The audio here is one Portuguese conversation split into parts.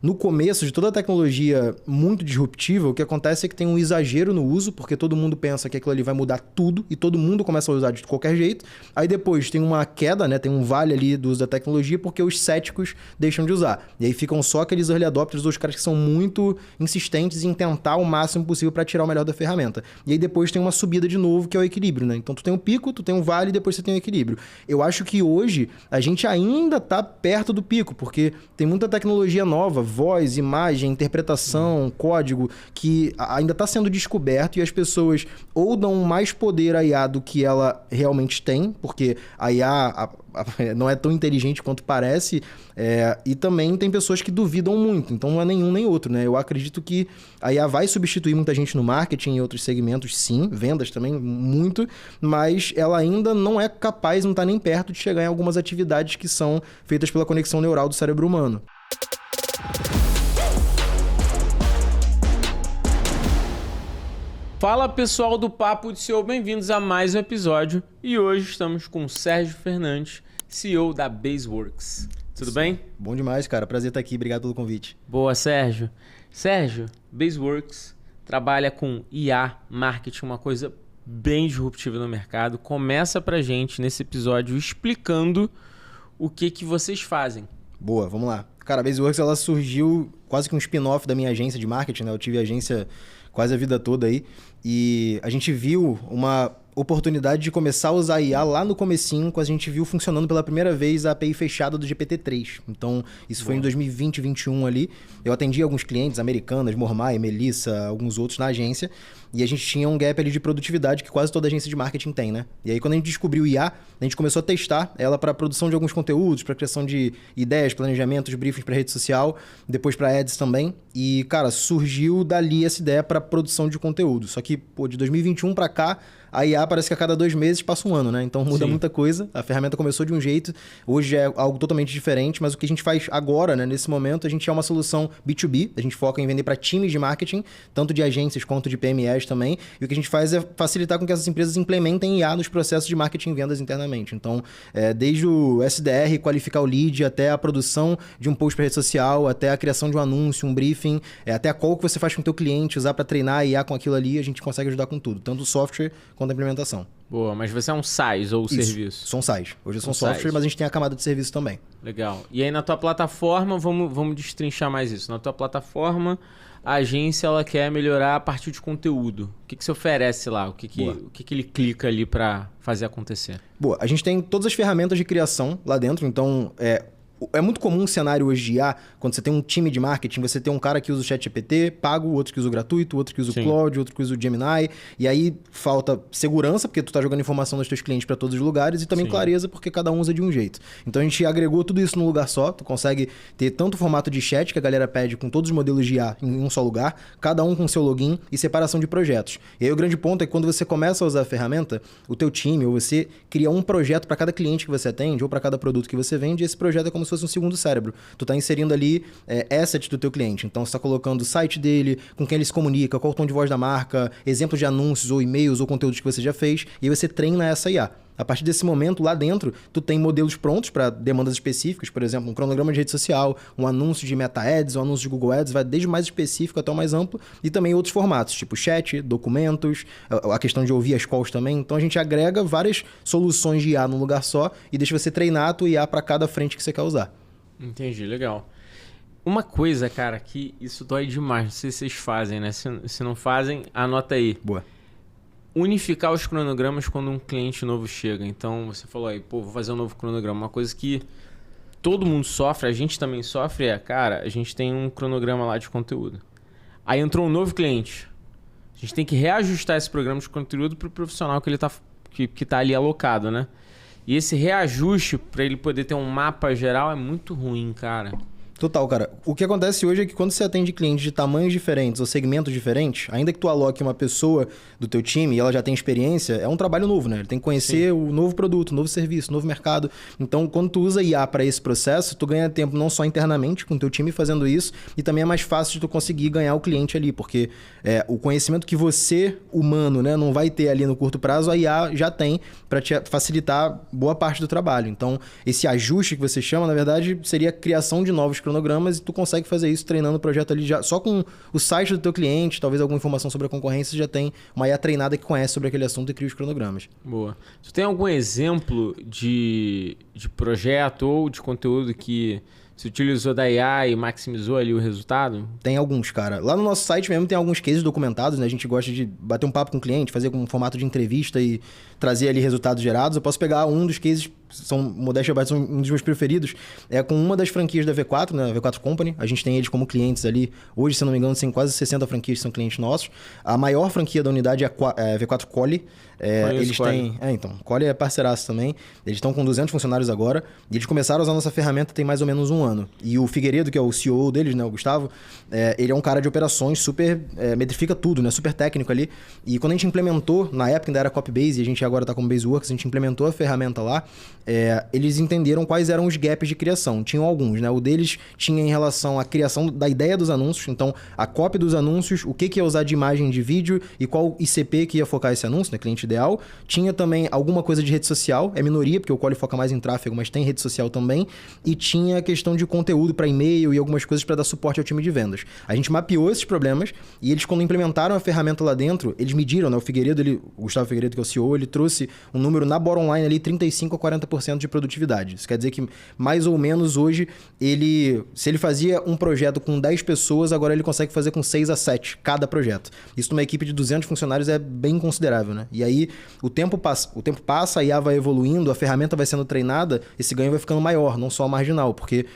No começo de toda a tecnologia muito disruptiva, o que acontece é que tem um exagero no uso, porque todo mundo pensa que aquilo ali vai mudar tudo e todo mundo começa a usar de qualquer jeito. Aí depois tem uma queda, né? Tem um vale ali do uso da tecnologia porque os céticos deixam de usar. E aí ficam só aqueles early adopters, os caras que são muito insistentes em tentar o máximo possível para tirar o melhor da ferramenta. E aí depois tem uma subida de novo, que é o equilíbrio, né? Então tu tem um pico, tu tem um vale e depois você tem um equilíbrio. Eu acho que hoje a gente ainda tá perto do pico, porque tem muita tecnologia nova, voz, imagem, interpretação, código, que ainda está sendo descoberto e as pessoas ou dão mais poder à IA do que ela realmente tem, porque a IA não é tão inteligente quanto parece, e também tem pessoas que duvidam muito, então não é nenhum nem outro, né? Eu acredito que a IA vai substituir muita gente no marketing e outros segmentos, sim, vendas também, muito, mas ela ainda não é capaz, não está nem perto de chegar em algumas atividades que são feitas pela conexão neural do cérebro humano. Fala pessoal do Papo de CEO, bem-vindos a mais um episódio e hoje estamos com o Sérgio Fernandes, CEO da Baseworks. Tudo bem? Bom demais, cara. Prazer estar aqui. Obrigado pelo convite. Boa, Sérgio. Sérgio, Baseworks trabalha com IA, marketing, uma coisa bem disruptiva no mercado. Começa pra gente nesse episódio explicando o que vocês fazem. Boa, vamos lá. Cara, a Baseworks ela surgiu quase que um spin-off da minha agência de marketing, né? Eu tive agência quase a vida toda aí. E a gente viu uma oportunidade de começar a usar IA lá no comecinho, quando a gente viu funcionando pela primeira vez a API fechada do GPT-3. Então, isso foi em 2020, 2021 ali. Eu atendi alguns clientes, Americanas, Mormai, Melissa, alguns outros na agência. E a gente tinha um gap ali de produtividade que quase toda agência de marketing tem, né? E aí, quando a gente descobriu IA, a gente começou a testar ela para produção de alguns conteúdos, para criação de ideias, planejamentos, briefings para rede social, depois para ads também. E, cara, surgiu dali essa ideia para produção de conteúdo. Só que, de 2021 para cá, a IA parece que a cada 2 meses passa um ano, né? Então muda muita coisa. A ferramenta começou de um jeito, hoje é algo totalmente diferente, mas o que a gente faz agora, né? Nesse momento, a gente é uma solução B2B, a gente foca em vender para times de marketing, tanto de agências quanto de PMEs também, e o que a gente faz é facilitar com que essas empresas implementem IA nos processos de marketing e vendas internamente. Então, desde o SDR, qualificar o lead, até a produção de um post para rede social, até a criação de um anúncio, um briefing, até a call que você faz com o teu cliente, usar para treinar a IA com aquilo ali, a gente consegue ajudar com tudo, tanto o software quanto a implementação. Boa, mas você é um SaaS ou serviço? São SaaS. Hoje são software, mas a gente tem a camada de serviço também. Legal. E aí na tua plataforma, vamos destrinchar mais isso. Na tua plataforma, a agência ela quer melhorar a partir de conteúdo. O que você oferece lá? O que ele clica ali para fazer acontecer? Boa, a gente tem todas as ferramentas de criação lá dentro, então é muito comum um cenário hoje de IA, quando você tem um time de marketing, você tem um cara que usa o ChatGPT, pago, outro que usa o gratuito, outro que usa o Claude, outro que usa o Gemini, e aí falta segurança, porque tu tá jogando informação dos teus clientes para todos os lugares, e também clareza, porque cada um usa de um jeito. Então a gente agregou tudo isso num lugar só, tu consegue ter tanto o formato de chat que a galera pede com todos os modelos de IA em um só lugar, cada um com seu login e separação de projetos. E aí o grande ponto é que quando você começa a usar a ferramenta, o teu time, ou você cria um projeto para cada cliente que você atende, ou para cada produto que você vende, e esse projeto é como se fosse um segundo cérebro. Tu tá inserindo ali assets do teu cliente. Então, você tá colocando o site dele, com quem ele se comunica, qual o tom de voz da marca, exemplos de anúncios ou e-mails ou conteúdos que você já fez, e aí você treina essa IA. A partir desse momento, lá dentro, tu tem modelos prontos para demandas específicas, por exemplo, um cronograma de rede social, um anúncio de Meta Ads, um anúncio de Google Ads, vai desde o mais específico até o mais amplo, e também outros formatos, tipo chat, documentos, a questão de ouvir as calls também. Então, a gente agrega várias soluções de IA num lugar só e deixa você treinar a tua IA para cada frente que você quer usar. Entendi, legal. Uma coisa, cara, que isso dói demais, não sei se vocês fazem, né? Se não fazem, anota aí. Boa. Unificar os cronogramas quando um cliente novo chega. Então, você falou aí, vou fazer um novo cronograma. Uma coisa que todo mundo sofre, a gente também sofre cara, a gente tem um cronograma lá de conteúdo. Aí entrou um novo cliente. A gente tem que reajustar esse programa de conteúdo para o profissional que ele tá ali alocado, né? E esse reajuste, para ele poder ter um mapa geral, é muito ruim, cara. Total, cara. O que acontece hoje é que quando você atende clientes de tamanhos diferentes ou segmentos diferentes, ainda que tu aloque uma pessoa do teu time e ela já tem experiência, é um trabalho novo, né? Ele tem que conhecer o novo produto, o novo serviço, o novo mercado. Então, quando tu usa IA para esse processo, tu ganha tempo não só internamente com o teu time fazendo isso, e também é mais fácil de tu conseguir ganhar o cliente ali, porque o conhecimento que você, humano, né, não vai ter ali no curto prazo, a IA já tem para te facilitar boa parte do trabalho. Então, esse ajuste que você chama, na verdade, seria a criação de novos cronogramas e tu consegue fazer isso treinando o projeto ali já só com o site do teu cliente, talvez alguma informação sobre a concorrência, você já tem uma IA treinada que conhece sobre aquele assunto e cria os cronogramas. Boa. Tu tem algum exemplo de projeto ou de conteúdo que você utilizou da IA e maximizou ali o resultado? Tem alguns, cara. Lá no nosso site mesmo tem alguns cases documentados, né? A gente gosta de bater um papo com o cliente, fazer com um formato de entrevista e trazer ali resultados gerados. Eu posso pegar um dos cases, são modéstia à parte, são um dos meus preferidos, é com uma das franquias da V4, né? A V4 Company. A gente tem eles como clientes ali. Hoje, se não me engano, tem quase 60 franquias que são clientes nossos. A maior franquia da unidade é a V4 Colli. Eles têm... então, Colli é parceiraço também. Eles estão com 200 funcionários agora. E eles começaram a usar nossa ferramenta tem mais ou menos um ano. E o Figueiredo, que é o CEO deles, né? O Gustavo, ele é um cara de operações super... metrifica tudo, né? Super técnico ali. E quando a gente implementou, na época ainda era Copybase, e a gente agora está como Baseworks, a gente implementou a ferramenta lá, eles entenderam quais eram os gaps de criação. Tinham alguns, né? O deles tinha em relação à criação da ideia dos anúncios, então a copy dos anúncios, o que ia usar de imagem de vídeo e qual ICP que ia focar esse anúncio, né? Cliente ideal. Tinha também alguma coisa de rede social, é minoria, porque o Colli foca mais em tráfego, mas tem rede social também. E tinha a questão de conteúdo para e-mail e algumas coisas para dar suporte ao time de vendas. A gente mapeou esses problemas e eles, quando implementaram a ferramenta lá dentro, eles mediram, né? O Figueiredo, o Gustavo Figueiredo, que é o CEO, ele trouxe um número na bottom line ali, 35% a 40% de produtividade. Isso quer dizer que, mais ou menos, hoje, se ele fazia um projeto com 10 pessoas, agora ele consegue fazer com 6 a 7 cada projeto. Isso numa equipe de 200 funcionários é bem considerável, né? E aí, o tempo passa, a IA vai evoluindo, a ferramenta vai sendo treinada, esse ganho vai ficando maior, não só marginal, porque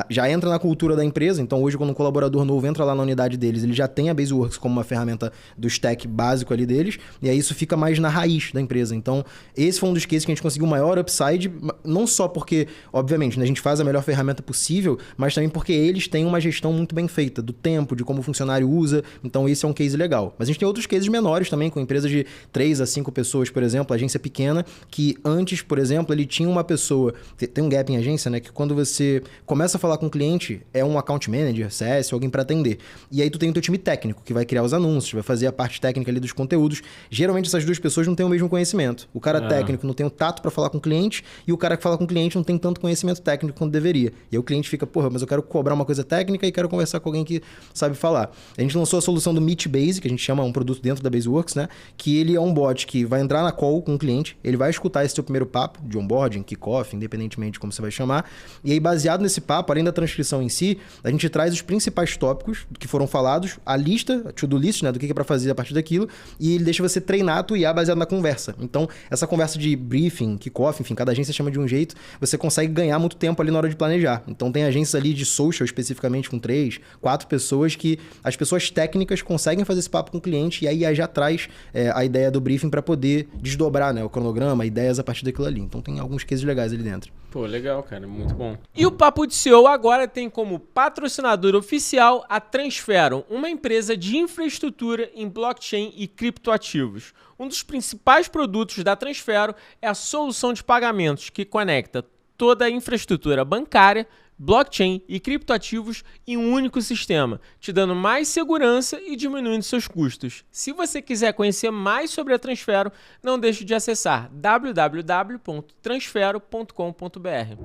já entra na cultura da empresa. Então, hoje, quando um colaborador novo entra lá na unidade deles, ele já tem a Baseworks como uma ferramenta do stack básico ali deles, e aí isso fica mais na raiz da empresa. Então, esse foi um dos cases que a gente conseguiu o maior upside, não só porque, obviamente, né, a gente faz a melhor ferramenta possível, mas também porque eles têm uma gestão muito bem feita do tempo, de como o funcionário usa. Então, esse é um case legal. Mas a gente tem outros cases menores também, com empresas de 3 a 5 pessoas, por exemplo, agência pequena, que antes, por exemplo, ele tinha uma pessoa... Tem um gap em agência, né? Que quando você começa a falar com o cliente, é um account manager, CS, alguém para atender. E aí tu tem o teu time técnico, que vai criar os anúncios, vai fazer a parte técnica ali dos conteúdos. Geralmente essas duas pessoas não têm o mesmo conhecimento. O cara técnico não tem o tato para falar com o cliente e o cara que fala com o cliente não tem tanto conhecimento técnico quanto deveria. E aí o cliente fica, porra, mas eu quero cobrar uma coisa técnica e quero conversar com alguém que sabe falar. A gente lançou a solução do Meet Base, que a gente chama um produto dentro da Baseworks, né? Que ele é um bot que vai entrar na call com o cliente, ele vai escutar esse teu primeiro papo de onboarding, kickoff, independentemente de como você vai chamar. E aí, baseado nesse papo, além da transcrição em si, a gente traz os principais tópicos que foram falados, a lista, a to-do list, né? Do que é para fazer a partir daquilo, e ele deixa você treinar a tua IA baseado na conversa. Então, essa conversa de briefing, kickoff, enfim, cada agência chama de um jeito, você consegue ganhar muito tempo ali na hora de planejar. Então, tem agências ali de social, especificamente, com 3, 4 pessoas, que as pessoas técnicas conseguem fazer esse papo com o cliente, e aí a IA já traz a ideia do briefing para poder desdobrar, né? O cronograma, ideias a partir daquilo ali. Então, tem alguns cases legais ali dentro. Pô, legal, cara. Muito bom. E o Papo de CEO agora tem como patrocinador oficial a Transfero, uma empresa de infraestrutura em blockchain e criptoativos. Um dos principais produtos da Transfero é a solução de pagamentos que conecta toda a infraestrutura bancária, blockchain e criptoativos em um único sistema, te dando mais segurança e diminuindo seus custos. Se você quiser conhecer mais sobre a Transfero, não deixe de acessar www.transfero.com.br.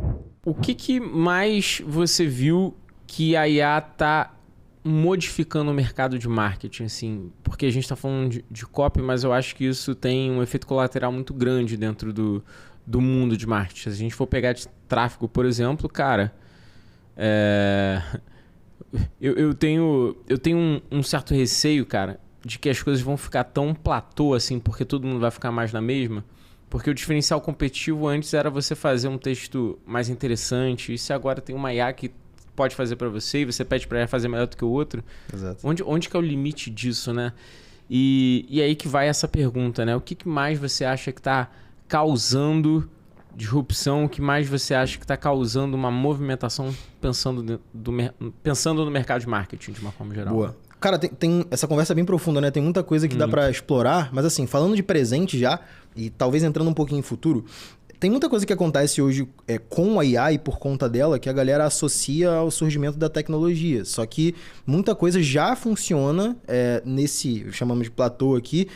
O que mais você viu que a IA está modificando o mercado de marketing, assim? Porque a gente está falando de copy, mas eu acho que isso tem um efeito colateral muito grande dentro do mundo de marketing. Se a gente for pegar de tráfego, por exemplo, cara... Eu tenho um certo receio, cara, de que as coisas vão ficar tão platô assim, porque todo mundo vai ficar mais na mesma. Porque o diferencial competitivo antes era você fazer um texto mais interessante. E se agora tem uma IA que pode fazer para você e você pede para ela fazer melhor do que o outro, Exato. Onde que é o limite disso, né? E aí que vai essa pergunta, né? O que mais você acha que está causando disrupção? O que mais você acha que está causando uma movimentação pensando no mercado de marketing de uma forma geral? Boa. Cara, tem essa conversa bem profunda, né? Tem muita coisa que dá para explorar, mas assim, falando de presente já, e talvez entrando um pouquinho em futuro, Tem muita coisa que acontece hoje com a IA e por conta dela que a galera associa ao surgimento da tecnologia. Só que muita coisa já funciona nesse, chamamos de platô aqui,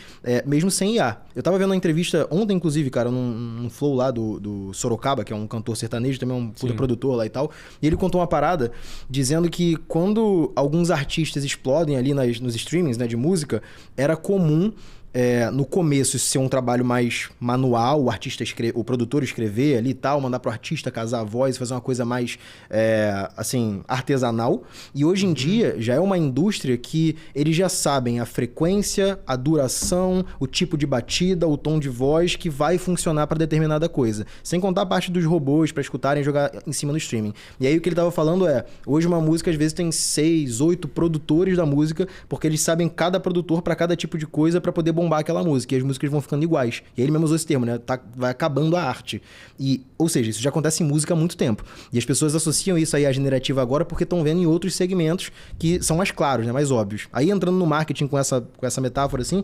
mesmo sem IA. Eu tava vendo uma entrevista ontem, inclusive, cara, num flow lá do Sorocaba, que é um cantor sertanejo, também é um puta produtor lá e tal. E ele contou uma parada dizendo que quando alguns artistas explodem ali nos streamings, né, de música, era comum no começo ser um trabalho mais manual, o produtor escrever ali e tal, mandar pro artista casar a voz, fazer uma coisa mais assim, artesanal. E hoje em dia já é uma indústria que eles já sabem a frequência, a duração, o tipo de batida, o tom de voz que vai funcionar para determinada coisa. Sem contar a parte dos robôs para escutarem e jogar em cima do streaming. E aí o que ele tava falando hoje uma música às vezes tem 6, 8 produtores da música, porque eles sabem cada produtor para cada tipo de coisa para poder bombar aquela música, e as músicas vão ficando iguais. E aí ele mesmo usou esse termo, né? Vai acabando a arte. Ou seja, isso já acontece em música há muito tempo. E as pessoas associam isso aí à generativa agora porque estão vendo em outros segmentos que são mais claros, né? Mais óbvios. Aí entrando no marketing com essa metáfora assim,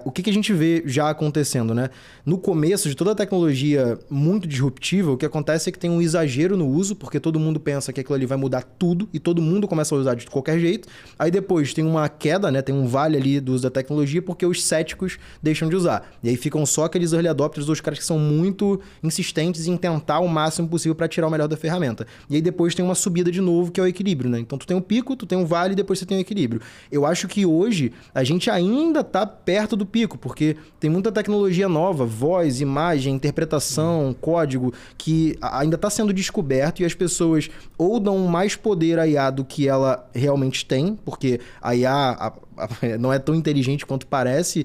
o que a gente vê já acontecendo, né? No começo de toda a tecnologia muito disruptiva, o que acontece é que tem um exagero no uso, porque todo mundo pensa que aquilo ali vai mudar tudo e todo mundo começa a usar de qualquer jeito. Aí depois tem uma queda, né? Tem um vale ali do uso da tecnologia porque os céticos deixam de usar. E aí ficam só aqueles early adopters, os caras que são muito insistentes em tentar o máximo possível para tirar o melhor da ferramenta. E aí depois tem uma subida de novo, que é o equilíbrio, né? Então tu tem um pico, tu tem um vale e depois você tem um equilíbrio. Eu acho que hoje a gente ainda tá perto do pico, porque tem muita tecnologia nova, voz, imagem, interpretação, código, que ainda tá sendo descoberto e as pessoas ou dão mais poder à IA do que ela realmente tem, porque a IA não é tão inteligente quanto parece,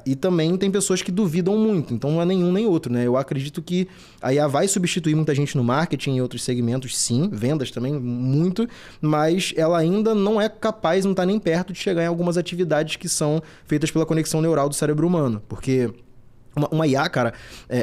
e também tem pessoas que duvidam muito, então não é nenhum nem outro, né? Eu acredito que a IA vai substituir muita gente no marketing e outros segmentos, sim, vendas também, muito, mas ela ainda não é capaz, não está nem perto de chegar em algumas atividades que são feitas pela conexão neural do cérebro humano, porque uma IA, cara,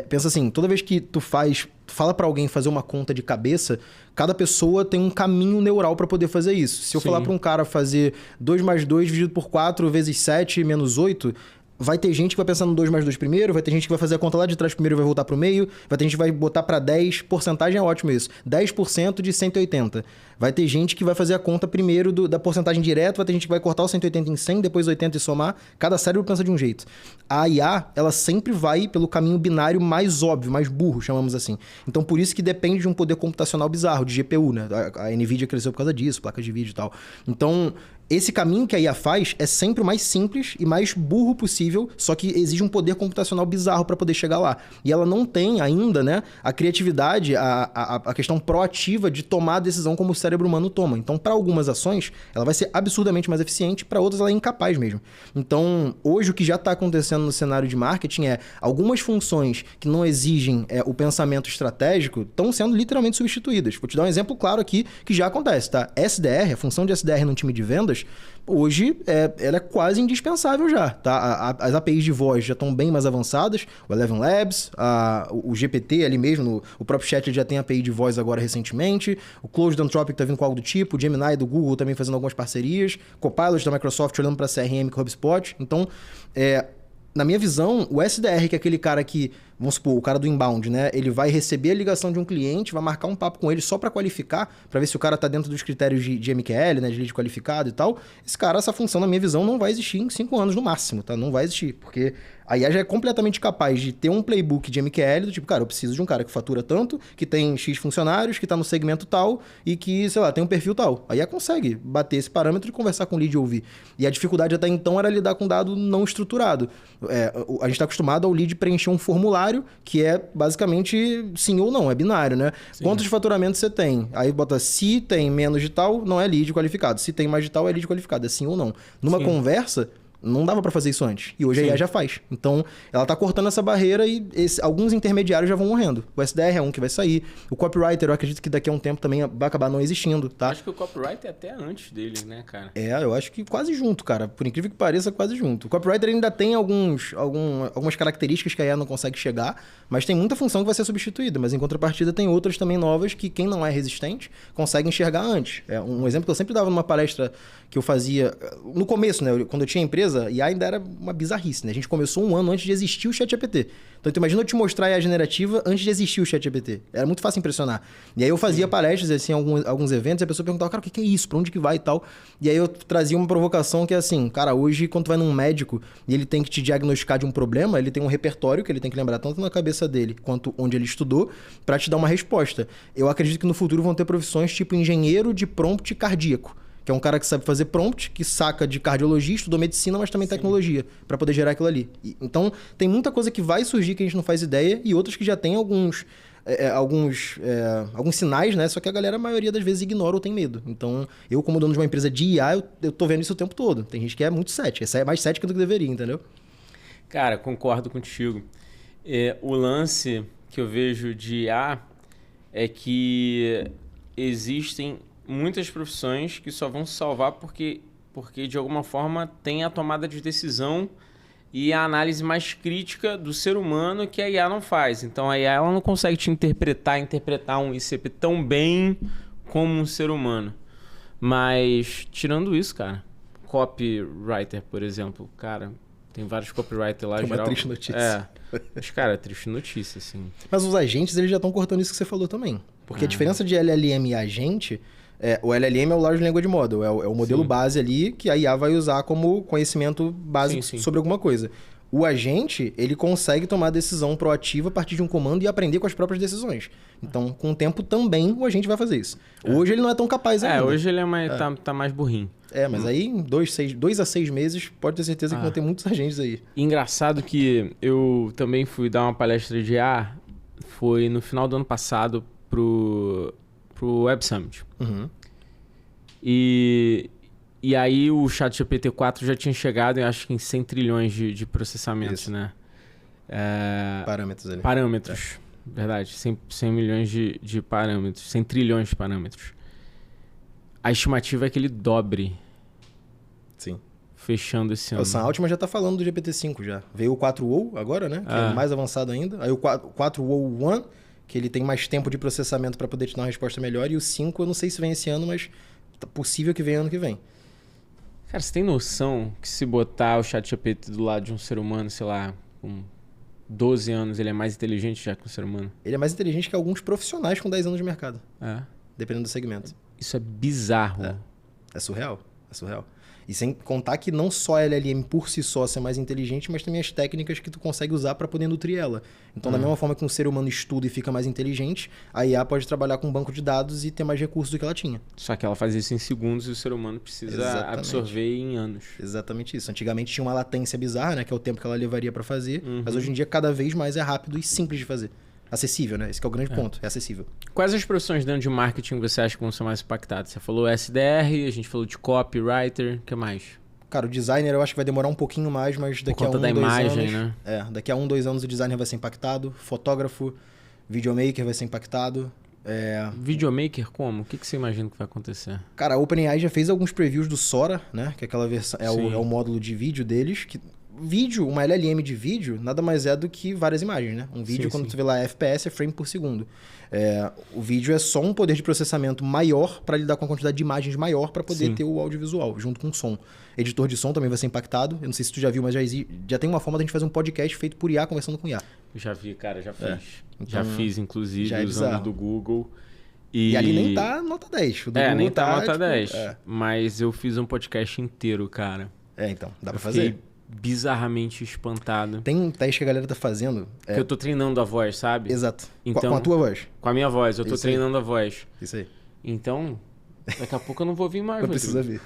pensa assim, toda vez que tu fala para alguém fazer uma conta de cabeça, cada pessoa tem um caminho neural para poder fazer isso. Se eu falar para um cara fazer 2 mais 2 dividido por 4 vezes 7 menos 8, vai ter gente que vai pensar no 2 mais 2 primeiro, vai ter gente que vai fazer a conta lá de trás primeiro e vai voltar pro meio, vai ter gente que vai botar para 10, porcentagem é ótimo isso, 10% de 180. Vai ter gente que vai fazer a conta primeiro da porcentagem direta, vai ter gente que vai cortar o 180 em 100, depois 80 e somar. Cada cérebro pensa de um jeito. A IA, ela sempre vai pelo caminho binário mais óbvio, mais burro, chamamos assim. Então, por isso que depende de um poder computacional bizarro, de GPU, né? A NVIDIA cresceu por causa disso, placas de vídeo e tal. Então, esse caminho que a IA faz é sempre o mais simples e mais burro possível, só que exige um poder computacional bizarro para poder chegar lá. E ela não tem ainda, né, a criatividade, a questão proativa de tomar a decisão como o cérebro humano toma. Então, para algumas ações, ela vai ser absurdamente mais eficiente, para outras ela é incapaz mesmo. Então, hoje o que já está acontecendo no cenário de marketing algumas funções que não exigem o pensamento estratégico estão sendo literalmente substituídas. Vou te dar um exemplo claro aqui que já acontece, tá? SDR, a função de SDR num time de vendas, hoje ela é quase indispensável já, tá? As APIs de voz já estão bem mais avançadas, o Eleven Labs, o GPT ali mesmo, o próprio chat já tem API de voz agora recentemente, o Clojure da Anthropic tá vindo com algo do tipo, o Gemini do Google também fazendo algumas parcerias, Copilot da Microsoft olhando para CRM com o HubSpot. Então, na minha visão, o SDR, que é aquele cara que, vamos supor, o cara do inbound, né? Ele vai receber a ligação de um cliente, vai marcar um papo com ele só para qualificar, para ver se o cara tá dentro dos critérios de MQL, né? De lead qualificado e tal. Essa função, na minha visão, não vai existir em 5 anos no máximo, tá? Não vai existir, porque a IA já é completamente capaz de ter um playbook de MQL do tipo, cara, eu preciso de um cara que fatura tanto, que tem X funcionários, que tá no segmento tal e que, sei lá, tem um perfil tal. A IA consegue bater esse parâmetro e conversar com o lead e ouvir. E a dificuldade até então era lidar com dado não estruturado. A gente tá acostumado ao lead preencher um formulário que é basicamente sim ou não, é binário, né? Sim. Quantos faturamentos você tem? Aí bota se tem menos de tal, não é lead qualificado. Se tem mais de tal, é lead qualificado. É sim ou não. Numa conversa, não dava para fazer isso antes. E hoje a IA já faz. Então, ela tá cortando essa barreira e alguns intermediários já vão morrendo. O SDR é um que vai sair. O copywriter, eu acredito que daqui a um tempo também vai acabar não existindo, tá? Acho que o copywriter é até antes dele, né, cara? Eu acho que quase junto, cara. Por incrível que pareça, quase junto. O copywriter ainda tem algumas características que a IA não consegue chegar, mas tem muita função que vai ser substituída. Mas em contrapartida tem outras também novas que quem não é resistente consegue enxergar antes. Um exemplo que eu sempre dava numa palestra que eu fazia no começo, né? Quando eu tinha empresa, empresa, IA ainda era uma bizarrice, né? A gente começou um ano antes de existir o ChatGPT. Então, tu imagina eu te mostrar a IA generativa antes de existir o ChatGPT. Era muito fácil impressionar. E aí eu fazia palestras, assim, alguns eventos, e a pessoa perguntava, cara, o que é isso? Pra onde que vai e tal? E aí eu trazia uma provocação que é assim, cara, hoje quando tu vai num médico e ele tem que te diagnosticar de um problema, ele tem um repertório que ele tem que lembrar tanto na cabeça dele quanto onde ele estudou pra te dar uma resposta. Eu acredito que no futuro vão ter profissões tipo engenheiro de prompt cardíaco, que é um cara que sabe fazer prompt, que saca de cardiologia, estudou medicina, mas também tecnologia, para poder gerar aquilo ali. Então, tem muita coisa que vai surgir que a gente não faz ideia e outras que já tem alguns sinais, né? Só que a maioria das vezes ignora ou tem medo. Então, eu como dono de uma empresa de IA, eu tô vendo isso o tempo todo. Tem gente que é muito cética, é mais cética do que deveria, entendeu? Cara, concordo contigo. O lance que eu vejo de IA é que existem muitas profissões que só vão se salvar porque de alguma forma tem a tomada de decisão e a análise mais crítica do ser humano que a IA não faz. Então a IA ela não consegue te interpretar um ICP tão bem como um ser humano. Mas tirando isso, cara, copywriter, por exemplo, cara, tem vários copywriters lá. É uma triste notícia. Mas, cara, triste notícia, assim. Mas os agentes, eles já estão cortando isso que você falou também. Porque a diferença de LLM e agente... o LLM é o Large Language Model, é o modelo base ali que a IA vai usar como conhecimento básico sobre alguma coisa. O agente, ele consegue tomar decisão proativa a partir de um comando e aprender com as próprias decisões. Então, com o tempo também, o agente vai fazer isso. Hoje ele não é tão capaz ainda. Hoje ele tá mais burrinho. Mas aí em 2 a 6 meses, pode ter certeza que vão ter muitos agentes aí. Engraçado que eu também fui dar uma palestra de IA, foi no final do ano passado pro Web Summit. Uhum. E aí o ChatGPT-4 já tinha chegado, eu acho que em 100 trilhões de processamentos, né? Parâmetros ali. Parâmetros, verdade. 100 milhões de parâmetros, 100 trilhões de parâmetros. A estimativa é que ele dobre. Sim. Fechando esse ano. O Sam Altman já tá falando do GPT-5 já. Veio o 4o agora, né? Que é mais avançado ainda. Aí o 4o One, que ele tem mais tempo de processamento para poder te dar uma resposta melhor. E o 5, eu não sei se vem esse ano, mas é possível que venha ano que vem. Cara, você tem noção que se botar o ChatGPT do lado de um ser humano, sei lá, com 12 anos, ele é mais inteligente já que um ser humano? Ele é mais inteligente que alguns profissionais com 10 anos de mercado. É. Dependendo do segmento. Isso é bizarro. É surreal. É surreal. E sem contar que não só a LLM por si só ser mais inteligente, mas também as técnicas que tu consegue usar para poder nutrir ela. Então, da mesma forma que um ser humano estuda e fica mais inteligente, a IA pode trabalhar com um banco de dados e ter mais recursos do que ela tinha. Só que ela faz isso em segundos e o ser humano precisa absorver em anos. Exatamente isso. Antigamente tinha uma latência bizarra, né? Que é o tempo que ela levaria para fazer. Mas hoje em dia, cada vez mais é rápido e simples de fazer. Acessível, né? Esse que é o grande ponto. É acessível. Quais as profissões dentro de marketing você acha que vão ser mais impactadas? Você falou SDR, a gente falou de copywriter, o que mais? Cara, o designer eu acho que vai demorar um pouquinho mais, mas daqui a 2 anos... né? Daqui a 2 anos o designer vai ser impactado. Fotógrafo, videomaker vai ser impactado. Videomaker como? O que você imagina que vai acontecer? Cara, a OpenAI já fez alguns previews do Sora, né? Que é aquela versão... É o módulo de vídeo deles, que... Vídeo, uma LLM de vídeo, nada mais é do que várias imagens, né? Um vídeo, quando tu vê lá FPS, é frame por segundo. O vídeo é só um poder de processamento maior para lidar com a quantidade de imagens maior para poder ter o audiovisual, junto com o som. Editor de som também vai ser impactado. Eu não sei se tu já viu, mas já tem uma forma da gente fazer um podcast feito por IA conversando com IA. Já vi, cara, já fiz. Então, já fiz, inclusive, usando do Google. E ali nem tá nota 10. Nem tá nota 10. Mas eu fiz um podcast inteiro, cara. Então, dá pra fazer. Bizarramente espantado. Tem um teste que a galera tá fazendo. Que eu tô treinando a voz, sabe? Exato. Então, com a tua voz. Com a minha voz, eu tô treinando a voz. Isso aí. Então, daqui a pouco eu não vou vir mais, não precisa vir.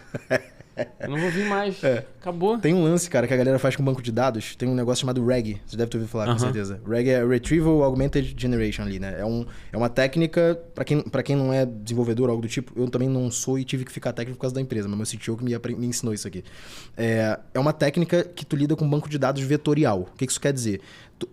Eu não vou vir mais. Acabou. Tem um lance, cara, que a galera faz com banco de dados. Tem um negócio chamado RAG. Você deve ter ouvido falar, com certeza. RAG é Retrieval Augmented Generation ali, né? É uma técnica, pra quem não é desenvolvedor ou algo do tipo, eu também não sou e tive que ficar técnico por causa da empresa, mas meu CTO que me ensinou isso aqui. É uma técnica que tu lida com banco de dados vetorial. O que isso quer dizer?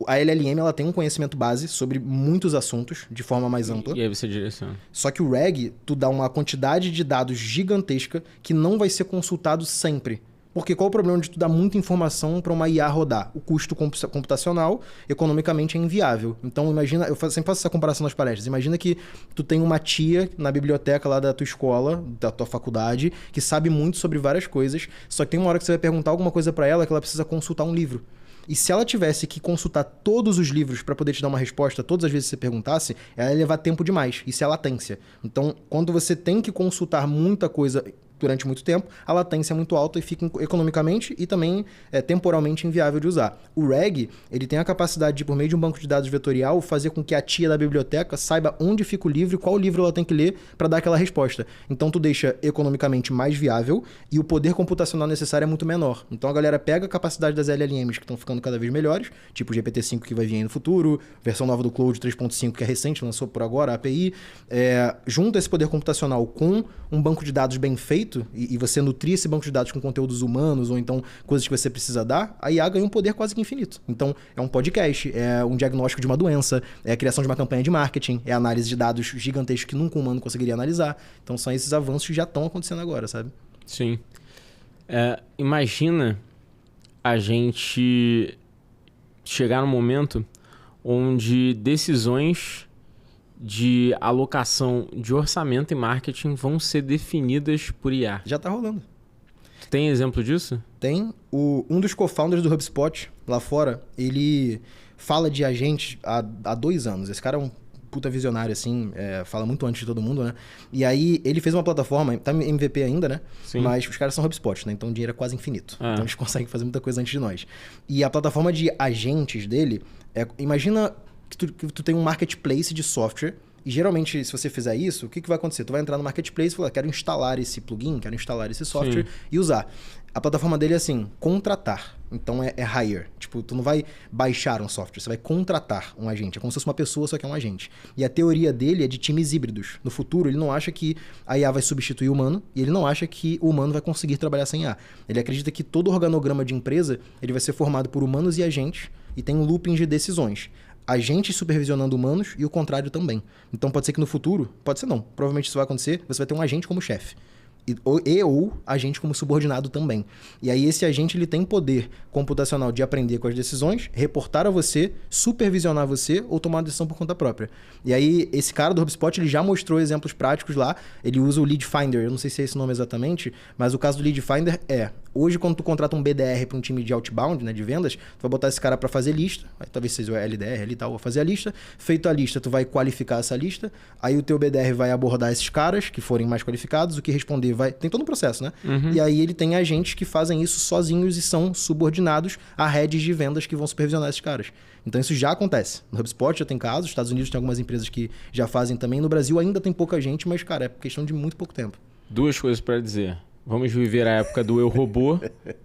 A LLM ela tem um conhecimento base sobre muitos assuntos de forma mais ampla. E aí você direciona. Só que o RAG, tu dá uma quantidade de dados gigantesca que não vai ser consultado sempre Porque qual o problema de tu dar muita informação para uma IA rodar? O custo computacional, economicamente, é inviável. Então, imagina... Eu sempre faço essa comparação nas palestras. Imagina que tu tem uma tia na biblioteca lá da tua escola, da tua faculdade, que sabe muito sobre várias coisas, só que tem uma hora que você vai perguntar alguma coisa para ela que ela precisa consultar um livro. E se ela tivesse que consultar todos os livros para poder te dar uma resposta todas as vezes que você perguntasse, ela ia levar tempo demais. Isso é latência. Então, quando você tem que consultar muita coisa durante muito tempo, a latência é muito alta e fica economicamente e também temporalmente inviável de usar. O RAG, ele tem a capacidade de, por meio de um banco de dados vetorial, fazer com que a tia da biblioteca saiba onde fica o livro e qual livro ela tem que ler para dar aquela resposta. Então, tu deixa economicamente mais viável e o poder computacional necessário é muito menor. Então, a galera pega a capacidade das LLMs que estão ficando cada vez melhores, tipo o GPT-5 que vai vir aí no futuro, versão nova do Claude 3.5 que é recente, lançou por agora, a API, junta esse poder computacional com um banco de dados bem feito e você nutrir esse banco de dados com conteúdos humanos ou então coisas que você precisa dar, a IA ganha um poder quase que infinito. Então, é um podcast, é um diagnóstico de uma doença, é a criação de uma campanha de marketing, é a análise de dados gigantescos que nunca um humano conseguiria analisar. Então, são esses avanços que já estão acontecendo agora, sabe? Sim. Imagina a gente chegar num momento onde decisões de alocação de orçamento e marketing vão ser definidas por IA. Já tá rolando. Tem exemplo disso? Tem. Um dos co-founders do HubSpot, lá fora, ele fala de agente há 2 anos. Esse cara é um puta visionário, assim, fala muito antes de todo mundo, né? E aí, ele fez uma plataforma, tá MVP ainda, né? Sim. Mas os caras são HubSpot, né? Então, o dinheiro é quase infinito. Então, eles conseguem fazer muita coisa antes de nós. E a plataforma de agentes dele, imagina que tu tem um marketplace de software e geralmente se você fizer isso, o que vai acontecer? Tu vai entrar no marketplace e falar, quero instalar esse plugin, quero instalar esse software e usar. A plataforma dele é assim, contratar. Então é hire. Tipo, tu não vai baixar um software, você vai contratar um agente. É como se fosse uma pessoa, só que é um agente. E a teoria dele é de times híbridos. No futuro, ele não acha que a IA vai substituir o humano e ele não acha que o humano vai conseguir trabalhar sem IA. Ele acredita que todo organograma de empresa ele vai ser formado por humanos e agentes e tem um looping de decisões. Agentes supervisionando humanos e o contrário também. Então pode ser que no futuro, pode ser não, provavelmente isso vai acontecer, você vai ter um agente como chefe. Ou agente como subordinado também. E aí esse agente ele tem poder computacional de aprender com as decisões, reportar a você, supervisionar você ou tomar uma decisão por conta própria. E aí esse cara do HubSpot ele já mostrou exemplos práticos lá. Ele usa o Lead Finder, eu não sei se é esse nome exatamente, mas o caso do Lead Finder hoje quando tu contrata um BDR para um time de outbound, né, de vendas, tu vai botar esse cara para fazer lista, aí talvez seja o LDR ali e tal, vai fazer a lista. Feito a lista, tu vai qualificar essa lista, aí o teu BDR vai abordar esses caras que forem mais qualificados, o que responder tem todo um processo, né? E aí ele tem agentes que fazem isso sozinhos e são subordinados a heads de vendas que vão supervisionar esses caras. Então isso já acontece. No HubSpot já tem casos, nos Estados Unidos tem algumas empresas que já fazem também, no Brasil ainda tem pouca gente, mas cara, é questão de muito pouco tempo. 2 coisas para dizer. Vamos viver a época do Eu Robô.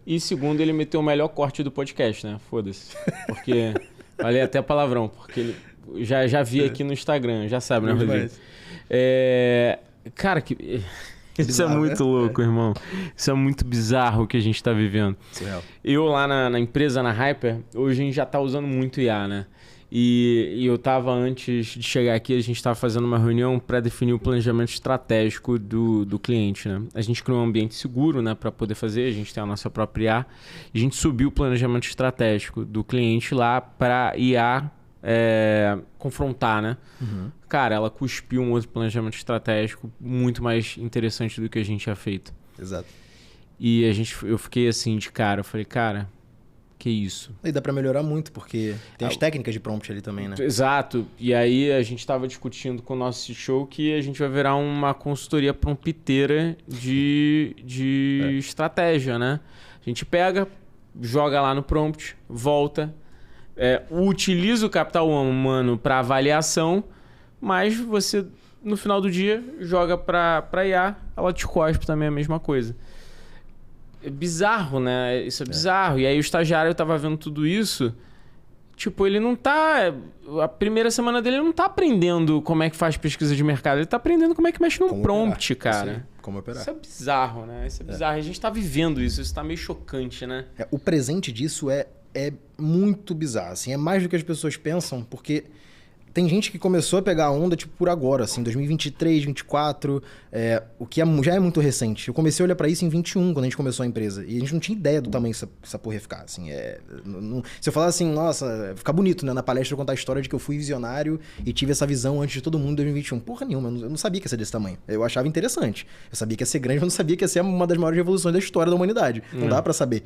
E segundo, ele meteu o melhor corte do podcast, né? Foda-se. Porque, falei até palavrão, porque ele já vi aqui no Instagram, já sabe, né, Rodrigo? Cara, isso bizarro, é muito louco, irmão. Isso é muito bizarro o que a gente tá vivendo. Surreal. Eu lá na empresa, na Hyper, hoje a gente já tá usando muito IA, né? E eu tava, antes de chegar aqui, a gente tava fazendo uma reunião para definir o planejamento estratégico do cliente, né? A gente criou um ambiente seguro, né, para poder fazer, a gente tem a nossa própria IA. E a gente subiu o planejamento estratégico do cliente lá para IA confrontar, né? Cara, ela cuspiu um outro planejamento estratégico muito mais interessante do que a gente tinha feito. Exato. E eu fiquei assim de cara, eu falei, cara, que isso? E dá pra melhorar muito, porque tem as técnicas de prompt ali também, né? Exato. E aí a gente tava discutindo com o nosso show que a gente vai virar uma consultoria prompteira de estratégia, né? A gente pega, joga lá no prompt, volta, utiliza o capital humano para avaliação, mas você, no final do dia, joga para IA, ela te cospe também a mesma coisa. É bizarro, né? Isso é bizarro. E aí o estagiário tava vendo tudo isso, tipo, ele não tá... A primeira semana dele ele não tá aprendendo como é que faz pesquisa de mercado, ele tá aprendendo como é que mexe num prompt, cara. Sim, como operar. Isso é bizarro, né? Isso é bizarro. A gente tá vivendo isso tá meio chocante, né? O presente disso é muito bizarro, assim, é mais do que as pessoas pensam, porque Tem gente que começou a pegar a onda, tipo, por agora, assim, 2023, 2024, o que já é muito recente. Eu comecei a olhar pra isso em 21, quando a gente começou a empresa. E a gente não tinha ideia do tamanho que essa porra ia ficar, assim. Se eu falar assim, nossa, fica bonito, né, na palestra eu contar a história de que eu fui visionário e tive essa visão antes de todo mundo em 2021. Porra nenhuma, eu não sabia que ia ser desse tamanho. Eu achava interessante. Eu sabia que ia ser grande, mas não sabia que ia ser uma das maiores revoluções da história da humanidade. Não dá pra saber.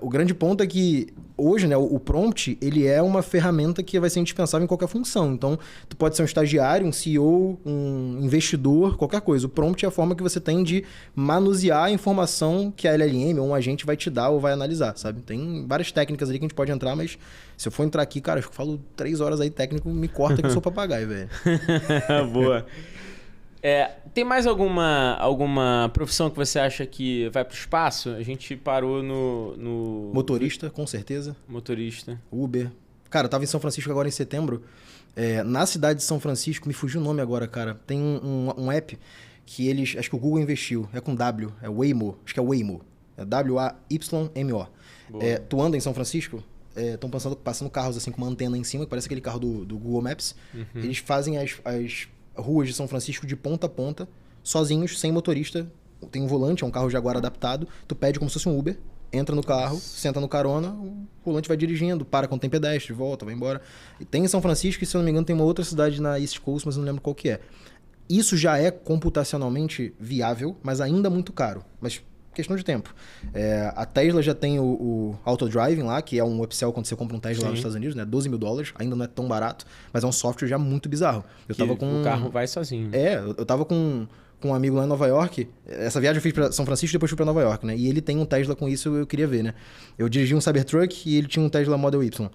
O grande ponto é que hoje, né, o prompt, ele é uma ferramenta que vai ser indispensável em qualquer função. Então, tu pode ser um estagiário, um CEO, um investidor, qualquer coisa. O prompt é a forma que você tem de manusear a informação que a LLM ou um agente vai te dar ou vai analisar, sabe? Tem várias técnicas ali que a gente pode entrar, mas se eu for entrar aqui, cara, eu falo 3 horas aí técnico, me corta que eu sou papagaio, velho. Boa. Tem mais alguma profissão que você acha que vai pro espaço? A gente parou no... Motorista, com certeza. Motorista. Uber. Cara, eu tava em São Francisco agora em setembro. Na cidade de São Francisco, me fugiu o nome agora, cara. Tem um app que eles... Acho que o Google investiu. É com W. É Waymo. Acho que é Waymo. É W-A-Y-M-O. Tu anda em São Francisco... Estão passando carros assim com uma antena em cima, que parece aquele carro do Google Maps. Eles fazem as ruas de São Francisco de ponta a ponta, sozinhos, sem motorista. Tem um volante, é um carro Jaguar adaptado. Tu pede como se fosse um Uber, entra no carro, senta no carona, o volante vai dirigindo, para quando tem pedestre, volta, vai embora. E tem em São Francisco e, se eu não me engano, tem uma outra cidade na East Coast, mas eu não lembro qual que é. Isso já é computacionalmente viável, mas ainda muito caro. Mas questão de tempo. A Tesla já tem o Autodriving lá, que é um upsell quando você compra um Tesla lá nos Estados Unidos, né? $12.000, ainda não é tão barato, mas é um software já muito bizarro. O carro vai sozinho. Eu tava com um amigo lá em Nova York. Essa viagem eu fiz pra São Francisco e depois fui pra Nova York, né? E ele tem um Tesla com isso, eu queria ver, né? Eu dirigi um Cybertruck e ele tinha um Tesla Model Y.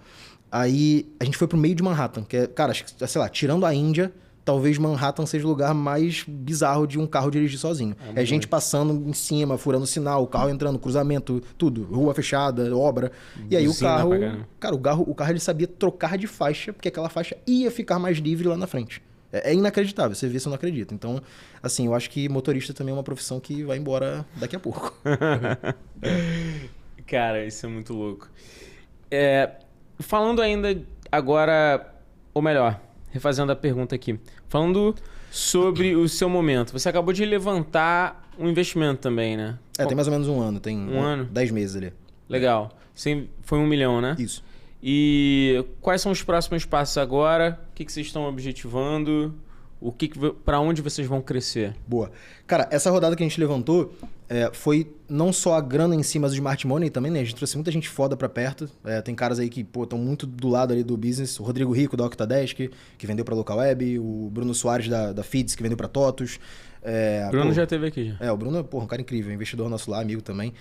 Aí a gente foi pro meio de Manhattan, que é, cara, sei lá, tirando a Índia, talvez Manhattan seja o lugar mais bizarro de um carro dirigir sozinho. É gente passando em cima, furando sinal, o carro entrando, cruzamento, tudo. Rua fechada, obra. E aí o carro... Cara, o carro ele sabia trocar de faixa, porque aquela faixa ia ficar mais livre lá na frente. É inacreditável, você vê, você não acredita. Então, assim, eu acho que motorista também é uma profissão que vai embora daqui a pouco. Cara, isso é muito louco. Falando ainda agora, ou melhor, refazendo a pergunta aqui. Falando sobre o seu momento. Você acabou de levantar um investimento também, né? Tem mais ou menos um ano. Tem um ano? 10 meses ali. Legal. Foi 1 milhão, né? Isso. E quais são os próximos passos agora? O que vocês estão objetivando? Para onde vocês vão crescer? Boa. Cara, essa rodada que a gente levantou foi não só a grana em si, mas o smart money também, né? A gente trouxe muita gente foda pra perto. Tem caras aí que, estão muito do lado ali do business. O Rodrigo Rico, da Octadesk, que vendeu pra Local Web. O Bruno Soares, da Feeds, que vendeu pra TOTUS. Bruno já esteve aqui já. O Bruno é um cara incrível, investidor nosso lá, amigo também.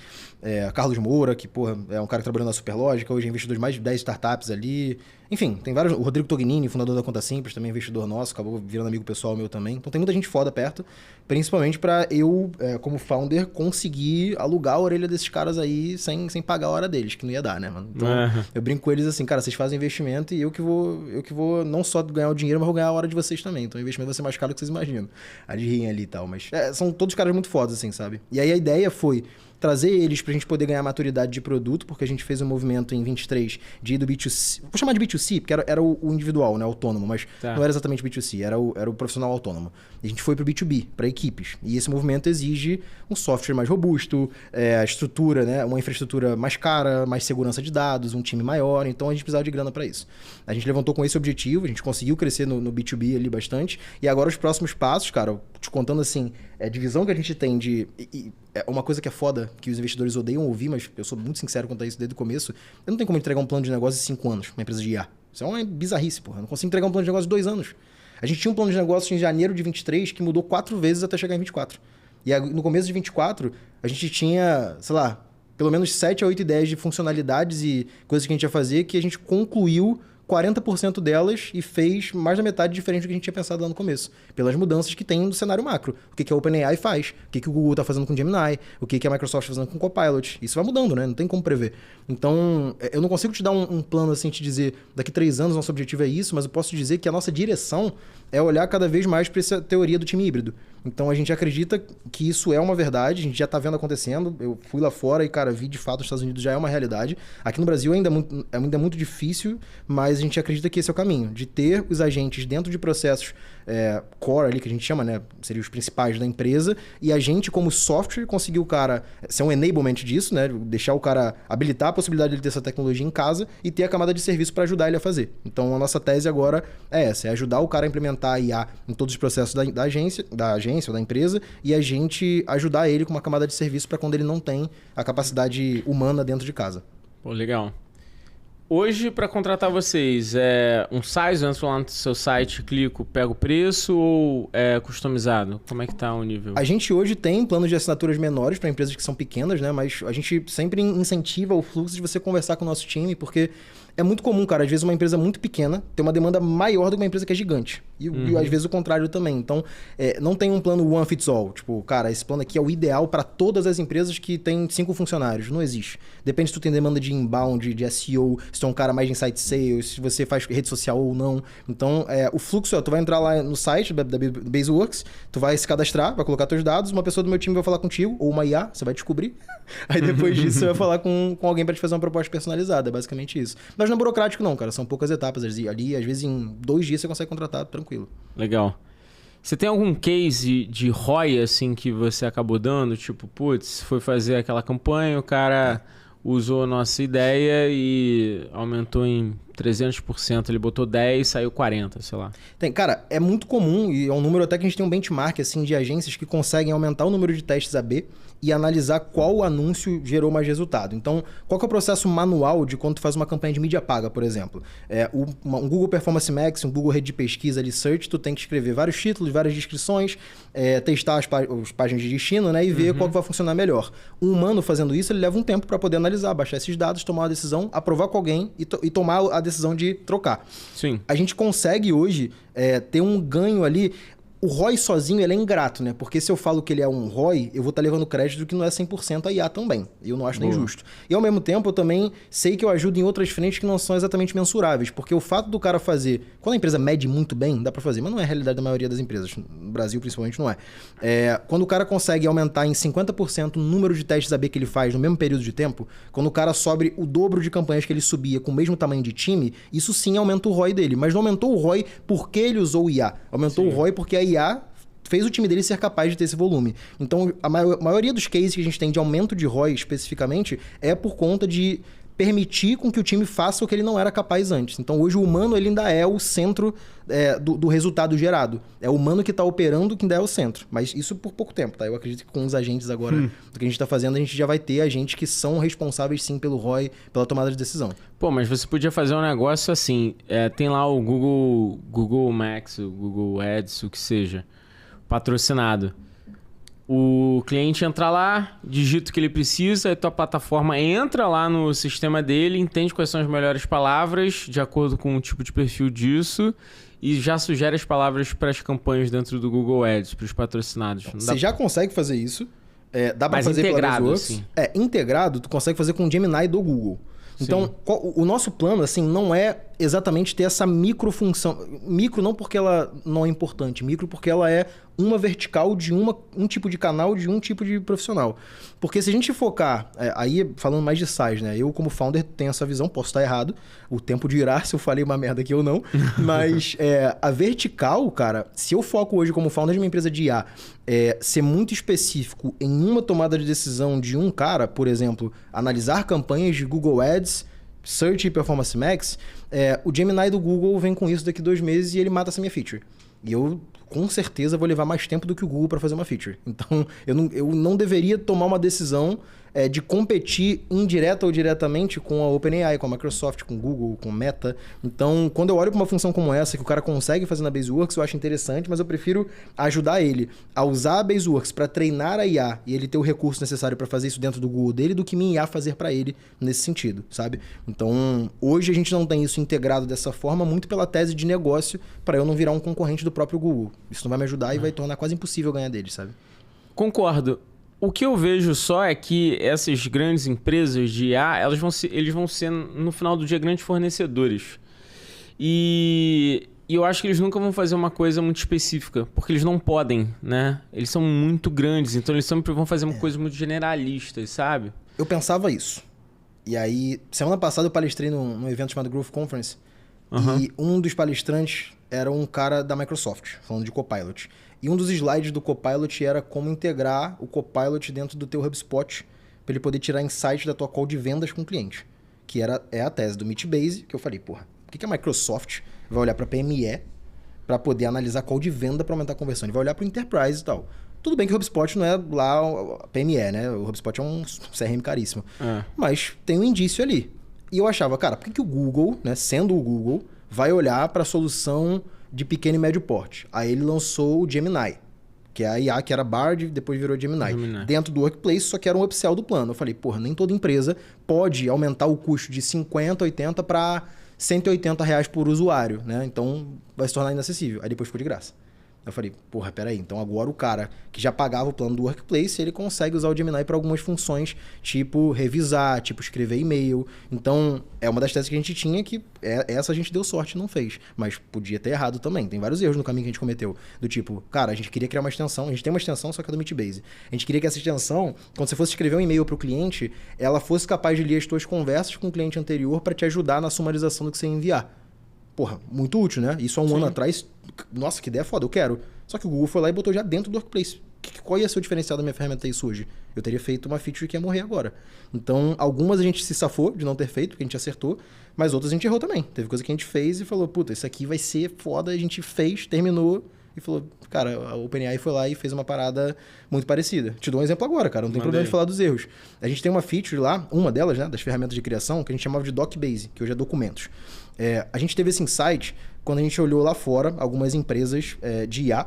Carlos Moura, que é um cara que trabalhou na Superlógica, hoje é investidor de mais de 10 startups ali. Enfim, tem vários. O Rodrigo Tognini, fundador da Conta Simples, também investidor nosso, acabou virando amigo pessoal meu também. Então tem muita gente foda perto, principalmente pra eu, como founder, conseguir alugar a orelha desses caras aí sem pagar a hora deles, que não ia dar, né, mano? Então eu brinco com eles assim, cara, vocês fazem investimento e eu que vou não só ganhar o dinheiro, mas vou ganhar a hora de vocês também. Então o investimento vai ser mais caro do que vocês imaginam. A de rir ali e tal, mas são todos caras muito fodas, assim, sabe? E aí a ideia foi trazer eles pra gente poder ganhar maturidade de produto, porque a gente fez um movimento em 23 de ir do B2C, vou chamar de B2C, porque era o individual, né, autônomo, mas não era exatamente B2C, era o profissional autônomo. E a gente foi pro B2B, para equipes. E esse movimento exige um software mais robusto, a estrutura, né, uma infraestrutura mais cara, mais segurança de dados, um time maior, então a gente precisava de grana para isso. A gente levantou com esse objetivo, a gente conseguiu crescer no B2B ali bastante, e agora os próximos passos, cara, te contando assim, a divisão que a gente tem de... uma coisa que é foda, que os investidores odeiam ouvir, mas eu sou muito sincero quanto a isso desde o começo. Eu não tenho como entregar um plano de negócio em 5 anos, uma empresa de IA. Isso é uma bizarrice, porra. Eu não consigo entregar um plano de negócio em 2 anos. A gente tinha um plano de negócio em janeiro de 23 que mudou 4 vezes até chegar em 24. E no começo de 24, a gente tinha, sei lá, pelo menos 7 a 8 ideias de funcionalidades e coisas que a gente ia fazer que a gente concluiu 40% delas e fez mais da metade diferente do que a gente tinha pensado lá no começo. Pelas mudanças que tem no cenário macro. O que a OpenAI faz, o que o Google está fazendo com o Gemini, o que a Microsoft está fazendo com o Copilot. Isso vai mudando, né? Não tem como prever. Então, eu não consigo te dar um plano assim, te dizer, daqui 3 anos nosso objetivo é isso, mas eu posso te dizer que a nossa direção é olhar cada vez mais para essa teoria do time híbrido. Então a gente acredita que isso é uma verdade, a gente já está vendo acontecendo. Eu fui lá fora e, cara, vi de fato os Estados Unidos já é uma realidade. Aqui no Brasil ainda é muito difícil, mas a gente acredita que esse é o caminho, de ter os agentes dentro de processos core ali, que a gente chama, né? Seriam os principais da empresa, e a gente, como software, conseguir o cara ser um enablement disso, né? Deixar o cara habilitar a possibilidade de ele ter essa tecnologia em casa e ter a camada de serviço para ajudar ele a fazer. Então a nossa tese agora é essa, é ajudar o cara a implementar a IA em todos os processos da agência ou da empresa, e a gente ajudar ele com uma camada de serviço para quando ele não tem a capacidade humana dentro de casa. Pô, legal. Hoje, para contratar vocês, é um size, eu entro lá no seu site, clico, pego o preço ou é customizado? Como é que tá o nível? A gente hoje tem planos de assinaturas menores para empresas que são pequenas, né? Mas a gente sempre incentiva o fluxo de você conversar com o nosso time, porque é muito comum, cara, às vezes uma empresa muito pequena tem uma demanda maior do que uma empresa que é gigante. E às vezes o contrário também. Então, não tem um plano one fits all. Tipo, cara, esse plano aqui é o ideal para todas as empresas que têm 5 funcionários. Não existe. Depende se tu tem demanda de inbound, de SEO, se tu é um cara mais de insight sales, se você faz rede social ou não. Então, o fluxo tu vai entrar lá no site da Baseworks, tu vai se cadastrar, vai colocar teus dados, uma pessoa do meu time vai falar contigo, ou uma IA, você vai descobrir. Aí depois disso você vai falar com alguém para te fazer uma proposta personalizada. É basicamente isso. Mas não é burocrático não, cara. São poucas etapas ali. Às vezes em 2 dias você consegue contratar tranquilo. Legal. Você tem algum case de ROI, assim, que você acabou dando? Tipo, putz, foi fazer aquela campanha, o cara usou a nossa ideia e aumentou em 300%. Ele botou 10, saiu 40, sei lá. Cara, é muito comum e é um número até que a gente tem um benchmark, assim, de agências que conseguem aumentar o número de testes AB e analisar qual anúncio gerou mais resultado. Então, qual que é o processo manual de quando tu faz uma campanha de mídia paga, por exemplo? Um Google Performance Max, um Google Rede de Pesquisa ali, Search, tu tem que escrever vários títulos, várias descrições, testar as páginas de destino, né? E ver qual que vai funcionar melhor. Um humano fazendo isso, ele leva um tempo para poder analisar, baixar esses dados, tomar uma decisão, aprovar com alguém e tomar a decisão de trocar. Sim. A gente consegue hoje ter um ganho ali. O ROI sozinho ele é ingrato, né? Porque se eu falo que ele é um ROI, eu vou estar levando crédito que não é 100% a IA também. E eu não acho nem justo. E ao mesmo tempo, eu também sei que eu ajudo em outras frentes que não são exatamente mensuráveis. Porque o fato do cara fazer... Quando a empresa mede muito bem, dá para fazer. Mas não é a realidade da maioria das empresas. No Brasil, principalmente, não é. Quando o cara consegue aumentar em 50% o número de testes AB que ele faz no mesmo período de tempo, quando o cara sobe o dobro de campanhas que ele subia com o mesmo tamanho de time, isso sim aumenta o ROI dele. Mas não aumentou o ROI porque ele usou o IA. Aumentou o ROI porque a IA fez o time dele ser capaz de ter esse volume. Então, a maioria dos cases que a gente tem de aumento de ROI especificamente é por conta de permitir com que o time faça o que ele não era capaz antes. Então, hoje o humano ele ainda é o centro do resultado gerado. É o humano que está operando que ainda é o centro. Mas isso por pouco tempo, tá? Eu acredito que com os agentes agora, do que a gente está fazendo, a gente já vai ter agentes que são responsáveis sim pelo ROI, pela tomada de decisão. Pô, mas você podia fazer um negócio assim, tem lá o Google Max, o Google Ads, o que seja, patrocinado. O cliente entra lá, digita o que ele precisa, a tua plataforma entra lá no sistema dele, entende quais são as melhores palavras, de acordo com o tipo de perfil disso, e já sugere as palavras para as campanhas dentro do Google Ads, para os patrocinados. Você já consegue fazer isso. Dá para fazer integrado, assim. Integrado, tu consegue fazer com o Gemini do Google. Então, o nosso plano, assim, não é exatamente ter essa microfunção. Micro não porque ela não é importante, micro porque ela é uma vertical de um tipo de canal, de um tipo de profissional. Porque se a gente focar, aí falando mais de size, né? Eu como founder tenho essa visão, posso estar errado, o tempo dirá se eu falei uma merda aqui ou não, mas a vertical, cara, se eu foco hoje como founder de uma empresa de IA, ser muito específico em uma tomada de decisão de um cara, por exemplo, analisar campanhas de Google Ads, Search e Performance Max, o Gemini do Google vem com isso daqui 2 meses e ele mata essa minha feature. E eu, com certeza, vou levar mais tempo do que o Google para fazer uma feature. Então, eu não deveria tomar uma decisão de competir indireta ou diretamente com a OpenAI, com a Microsoft, com o Google, com o Meta. Então, quando eu olho para uma função como essa, que o cara consegue fazer na Baseworks, eu acho interessante, mas eu prefiro ajudar ele a usar a Baseworks para treinar a IA e ele ter o recurso necessário para fazer isso dentro do Google dele, do que minha IA fazer para ele nesse sentido, sabe? Então, hoje a gente não tem isso integrado dessa forma, muito pela tese de negócio, para eu não virar um concorrente do próprio Google. Isso não vai me ajudar e vai tornar quase impossível ganhar dele, sabe? Concordo. O que eu vejo só é que essas grandes empresas de IA, eles vão ser, no final do dia, grandes fornecedores. E E eu acho que eles nunca vão fazer uma coisa muito específica, porque eles não podem, né? Eles são muito grandes, então eles sempre vão fazer uma coisa muito generalista, sabe? Eu pensava isso. E aí, semana passada eu palestrei num evento chamado Growth Conference. E um dos palestrantes era um cara da Microsoft, falando de Copilot. E um dos slides do Copilot era como integrar o Copilot dentro do teu HubSpot para ele poder tirar insights da tua call de vendas com o cliente. Que é a tese do Meetbase, que eu falei, porra, por que a Microsoft vai olhar para PME para poder analisar call de venda para aumentar a conversão? Ele vai olhar para o Enterprise e tal. Tudo bem que o HubSpot não é lá a PME, né? O HubSpot é um CRM caríssimo. Mas tem um indício ali. E eu achava, cara, por que o Google, né, sendo o Google, vai olhar para a solução de pequeno e médio porte? Aí ele lançou o Gemini, que é a IA que era Bard, depois virou Gemini. Dentro do Workplace, só que era um upsell do plano. Eu falei, porra, nem toda empresa pode aumentar o custo de 50, 80 para R$180 por usuário, né? Então vai se tornar inacessível. Aí depois ficou de graça. Eu falei, porra, peraí, então agora o cara que já pagava o plano do Workplace, ele consegue usar o Gemini para algumas funções, tipo revisar, tipo escrever e-mail. Então, é uma das teses que a gente tinha que essa a gente deu sorte e não fez. Mas podia ter errado também. Tem vários erros no caminho que a gente cometeu. Do tipo, cara, a gente queria criar uma extensão, a gente tem uma extensão, só que é do Meetbase. A gente queria que essa extensão, quando você fosse escrever um e-mail para o cliente, ela fosse capaz de ler as tuas conversas com o cliente anterior para te ajudar na sumarização do que você ia enviar. Porra, muito útil, né? Isso há um ano atrás, nossa, que ideia foda, eu quero. Só que o Google foi lá e botou já dentro do Workplace. Qual ia ser o diferencial da minha ferramenta isso hoje? Eu teria feito uma feature que ia morrer agora. Então, algumas a gente se safou de não ter feito, porque a gente acertou, mas outras a gente errou também. Teve coisa que a gente fez e falou, puta, isso aqui vai ser foda, a gente fez, terminou e falou, cara, a OpenAI foi lá e fez uma parada muito parecida. Te dou um exemplo agora, cara, não tem problema de falar dos erros. A gente tem uma feature lá, uma delas, né, das ferramentas de criação, que a gente chamava de DocBase, que hoje é documentos. A gente teve esse insight quando a gente olhou lá fora algumas empresas de IA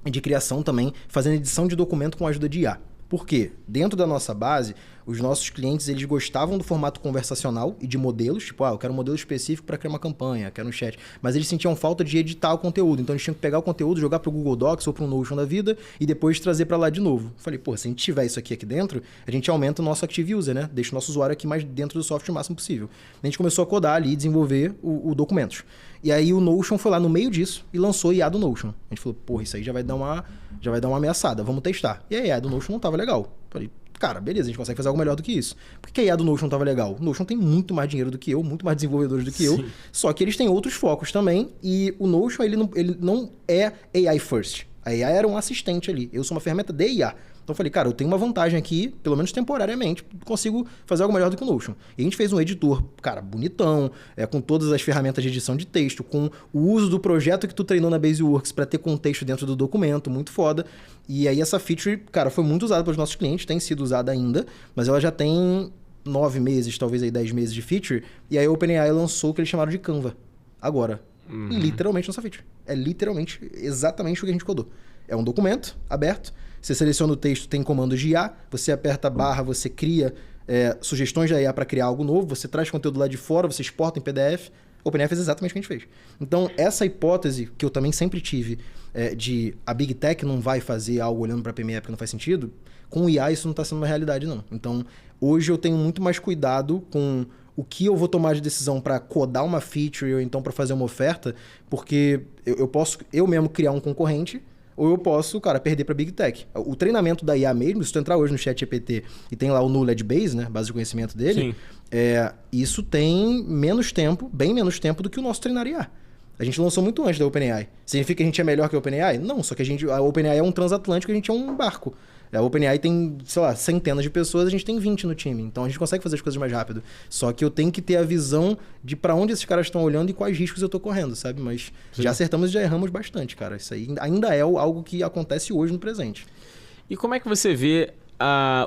e de criação também, fazendo edição de documento com a ajuda de IA. Por quê? Dentro da nossa base, os nossos clientes eles gostavam do formato conversacional e de modelos, tipo, eu quero um modelo específico para criar uma campanha, quero um chat, mas eles sentiam falta de editar o conteúdo, então eles tinham que pegar o conteúdo, jogar para o Google Docs ou para o Notion da vida e depois trazer para lá de novo. Falei, pô, se a gente tiver isso aqui dentro, a gente aumenta o nosso Active User, né? Deixa o nosso usuário aqui mais dentro do software o máximo possível. A gente começou a codar ali e desenvolver o documentos. E aí o Notion foi lá no meio disso e lançou a IA do Notion. A gente falou, porra, isso aí já vai dar uma ameaçada, vamos testar. E a IA do Notion não tava legal. Falei, cara, beleza, a gente consegue fazer algo melhor do que isso. Por que a IA do Notion tava legal? O Notion tem muito mais dinheiro do que eu, muito mais desenvolvedores do que eu, só que eles têm outros focos também, e o Notion, ele não é AI first. A AI era um assistente ali, eu sou uma ferramenta de IA. Então eu falei, cara, eu tenho uma vantagem aqui, pelo menos temporariamente, consigo fazer algo melhor do que o Notion. E a gente fez um editor, cara, bonitão, com todas as ferramentas de edição de texto, com o uso do projeto que tu treinou na Baseworks para ter contexto dentro do documento, muito foda. E aí essa feature, cara, foi muito usada pelos nossos clientes, tem sido usada ainda, mas ela já tem 9 meses, talvez aí 10 meses de feature, e aí a OpenAI lançou o que eles chamaram de Canva. Agora, literalmente nossa feature. É literalmente exatamente o que a gente codou. É um documento aberto, você seleciona o texto, tem comandos de IA, você aperta a barra, você cria sugestões de IA para criar algo novo, você traz conteúdo lá de fora, você exporta em PDF. O OpenAI fez exatamente o que a gente fez. Então, essa hipótese que eu também sempre tive de a Big Tech não vai fazer algo olhando para a PME porque não faz sentido, com o IA isso não está sendo uma realidade, não. Então, hoje eu tenho muito mais cuidado com o que eu vou tomar de decisão para codar uma feature ou então para fazer uma oferta, porque eu posso eu mesmo criar um concorrente, ou eu posso, cara, perder para Big Tech. O treinamento da IA mesmo, se tu entrar hoje no ChatGPT e tem lá o Knowledge Base, né, base de conhecimento dele, isso tem menos tempo, bem menos tempo do que o nosso treinar IA. A gente lançou muito antes da OpenAI. Significa que a gente é melhor que a OpenAI? Não, só que a OpenAI é um transatlântico, a gente é um barco. A OpenAI tem, sei lá, centenas de pessoas, a gente tem 20 no time. Então a gente consegue fazer as coisas mais rápido. Só que eu tenho que ter a visão de para onde esses caras estão olhando e quais riscos eu tô correndo, sabe? Mas já acertamos e já erramos bastante, cara. Isso aí ainda é algo que acontece hoje no presente. E como é que você vê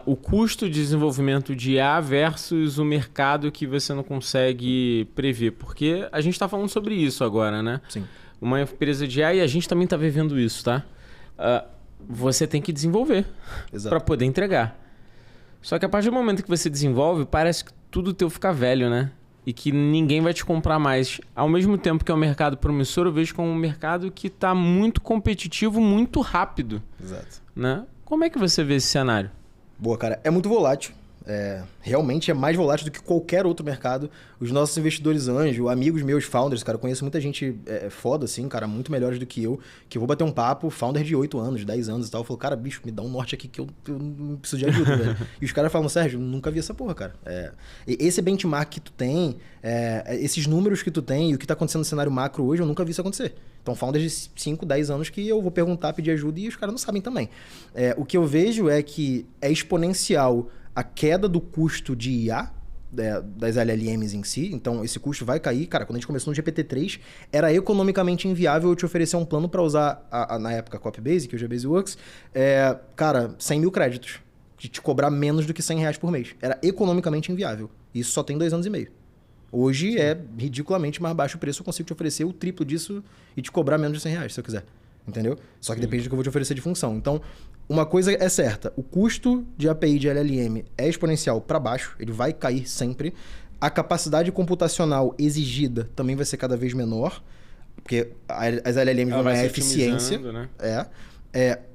o custo de desenvolvimento de IA versus o mercado que você não consegue prever? Porque a gente está falando sobre isso agora, né? Sim. Uma empresa de IA, e a gente também está vivendo isso, tá? Você tem que desenvolver para poder entregar. Só que a partir do momento que você desenvolve, parece que tudo teu fica velho, né? E que ninguém vai te comprar mais. Ao mesmo tempo que é um mercado promissor, eu vejo como um mercado que está muito competitivo, muito rápido. Exato. Né? Como é que você vê esse cenário? Boa, cara. É muito volátil. Realmente é mais volátil do que qualquer outro mercado. Os nossos investidores anjo, amigos meus, founders, cara, eu conheço muita gente foda, assim, cara, muito melhores do que eu vou bater um papo, founder de 8 anos, 10 anos e tal, falou, cara, bicho, me dá um norte aqui que eu não preciso de ajuda, velho. E os caras falam, Sérgio, nunca vi essa porra, cara. Esse benchmark que tu tem, esses números que tu tem e o que tá acontecendo no cenário macro hoje, eu nunca vi isso acontecer. Então, founders de 5, 10 anos que eu vou perguntar, pedir ajuda e os caras não sabem também. O que eu vejo é que é exponencial a queda do custo de IA, das LLMs em si, então esse custo vai cair. Cara, quando a gente começou no GPT-3, era economicamente inviável eu te oferecer um plano para usar, na época, a Copybase, que hoje é Baseworks, cara, 100 mil créditos, de te cobrar menos do que R$100 por mês. Era economicamente inviável. Isso só tem 2 anos e meio. Hoje Sim. É ridiculamente mais baixo o preço, eu consigo te oferecer o triplo disso e te cobrar menos de R$100, se eu quiser. Entendeu? Só que depende do que eu vou te oferecer de função. Então, uma coisa é certa, o custo de API de LLM é exponencial para baixo, ele vai cair sempre. A capacidade computacional exigida também vai ser cada vez menor, porque as LLMs vão ganhar eficiência. Né?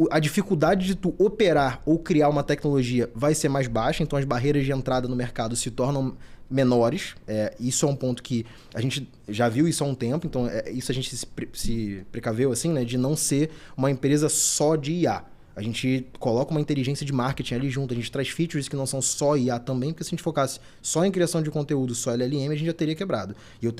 A dificuldade de tu operar ou criar uma tecnologia vai ser mais baixa, então as barreiras de entrada no mercado se tornam menores. Isso é um ponto que a gente já viu isso há um tempo, então isso a gente se precaveu assim, né, de não ser uma empresa só de IA. A gente coloca uma inteligência de marketing ali junto, a gente traz features que não são só IA também, porque se a gente focasse só em criação de conteúdo, só LLM, a gente já teria quebrado. E eu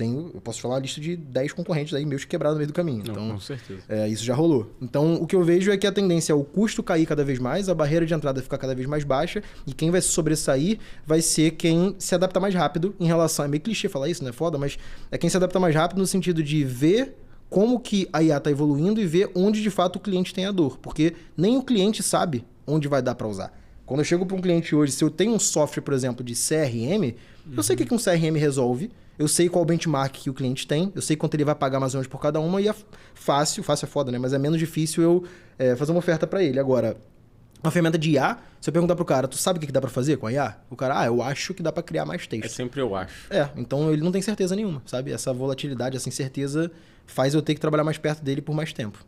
posso falar uma lista de 10 concorrentes aí meus que quebraram no meio do caminho. Não, então, com certeza. Isso já rolou. Então, o que eu vejo é que a tendência é o custo cair cada vez mais, a barreira de entrada ficar cada vez mais baixa, e quem vai se sobressair vai ser quem se adapta mais rápido em relação... É meio clichê falar isso, né? Foda, mas é quem se adapta mais rápido no sentido de ver como que a IA está evoluindo e ver onde de fato o cliente tem a dor. Porque nem o cliente sabe onde vai dar para usar. Quando eu chego para um cliente hoje, se eu tenho um software, por exemplo, de CRM, eu sei o que um CRM resolve, eu sei qual benchmark que o cliente tem, eu sei quanto ele vai pagar mais ou menos por cada uma, e é fácil é foda, né? Mas é menos difícil eu fazer uma oferta para ele. Agora, uma ferramenta de IA, se eu perguntar pro cara, tu sabe o que dá para fazer com a IA? O cara, eu acho que dá para criar mais texto. É sempre eu acho. Então ele não tem certeza nenhuma, sabe? Essa volatilidade, essa incerteza faz eu ter que trabalhar mais perto dele por mais tempo.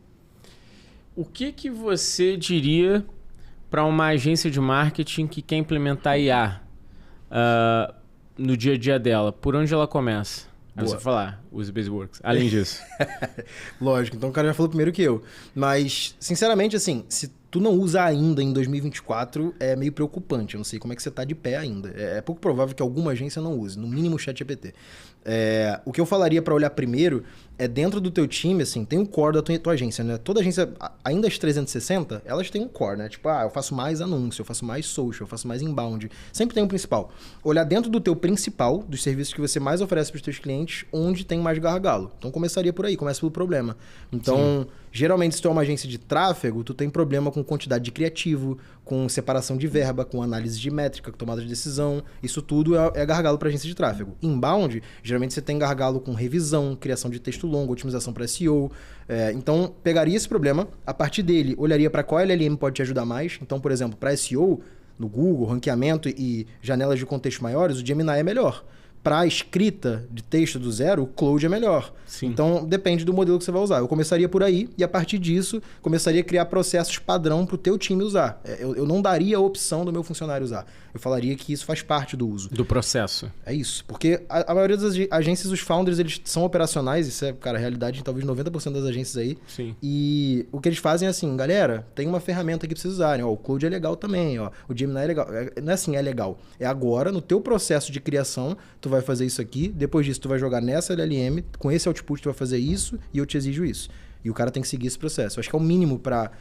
O que você diria para uma agência de marketing que quer implementar IA no dia a dia dela? Por onde ela começa? Aí você falar, use Baseworks. Além disso. Lógico, então o cara já falou primeiro que eu. Mas, sinceramente, assim, se tu não usa ainda em 2024, é meio preocupante. Eu não sei como é que você tá de pé ainda. É pouco provável que alguma agência não use, no mínimo o ChatGPT. O que eu falaria para olhar primeiro é dentro do teu time, assim, tem um core da tua agência, né? Toda agência, ainda as 360, elas têm um core, né? Tipo, eu faço mais anúncio, eu faço mais social, eu faço mais inbound. Sempre tem um principal. Olhar dentro do teu principal, dos serviços que você mais oferece para os teus clientes, onde tem mais gargalo. Então, começaria por aí, começa pelo problema. Então, geralmente, se tu é uma agência de tráfego, tu tem problema com quantidade de criativo, com separação de verba, com análise de métrica, com tomada de decisão. Isso tudo é gargalo para agência de tráfego. Inbound, geralmente você tem gargalo com revisão, criação de texto longo, otimização para SEO. Então, pegaria esse problema, a partir dele, olharia para qual LLM pode te ajudar mais. Então, por exemplo, para SEO, no Google, ranqueamento e janelas de contexto maiores, o Gemini é melhor. Para a escrita de texto do zero, o Claude é melhor. Sim. Então, depende do modelo que você vai usar. Eu começaria por aí e, a partir disso, começaria a criar processos padrão para o teu time usar. Eu não daria a opção do meu funcionário usar. Eu falaria que isso faz parte do uso. Do processo. É isso. Porque a maioria das agências, os founders, eles são operacionais. Isso é, cara, a realidade de talvez 90% das agências aí. Sim. E o que eles fazem é assim, galera, tem uma ferramenta aqui para vocês usarem. O Claude é legal também. O Gemini é legal. Não é assim, é legal. É agora, no teu processo de criação, tu vai fazer isso aqui. Depois disso, tu vai jogar nessa LLM. Com esse output, tu vai fazer isso e eu te exijo isso. E o cara tem que seguir esse processo. Eu acho que é o mínimo para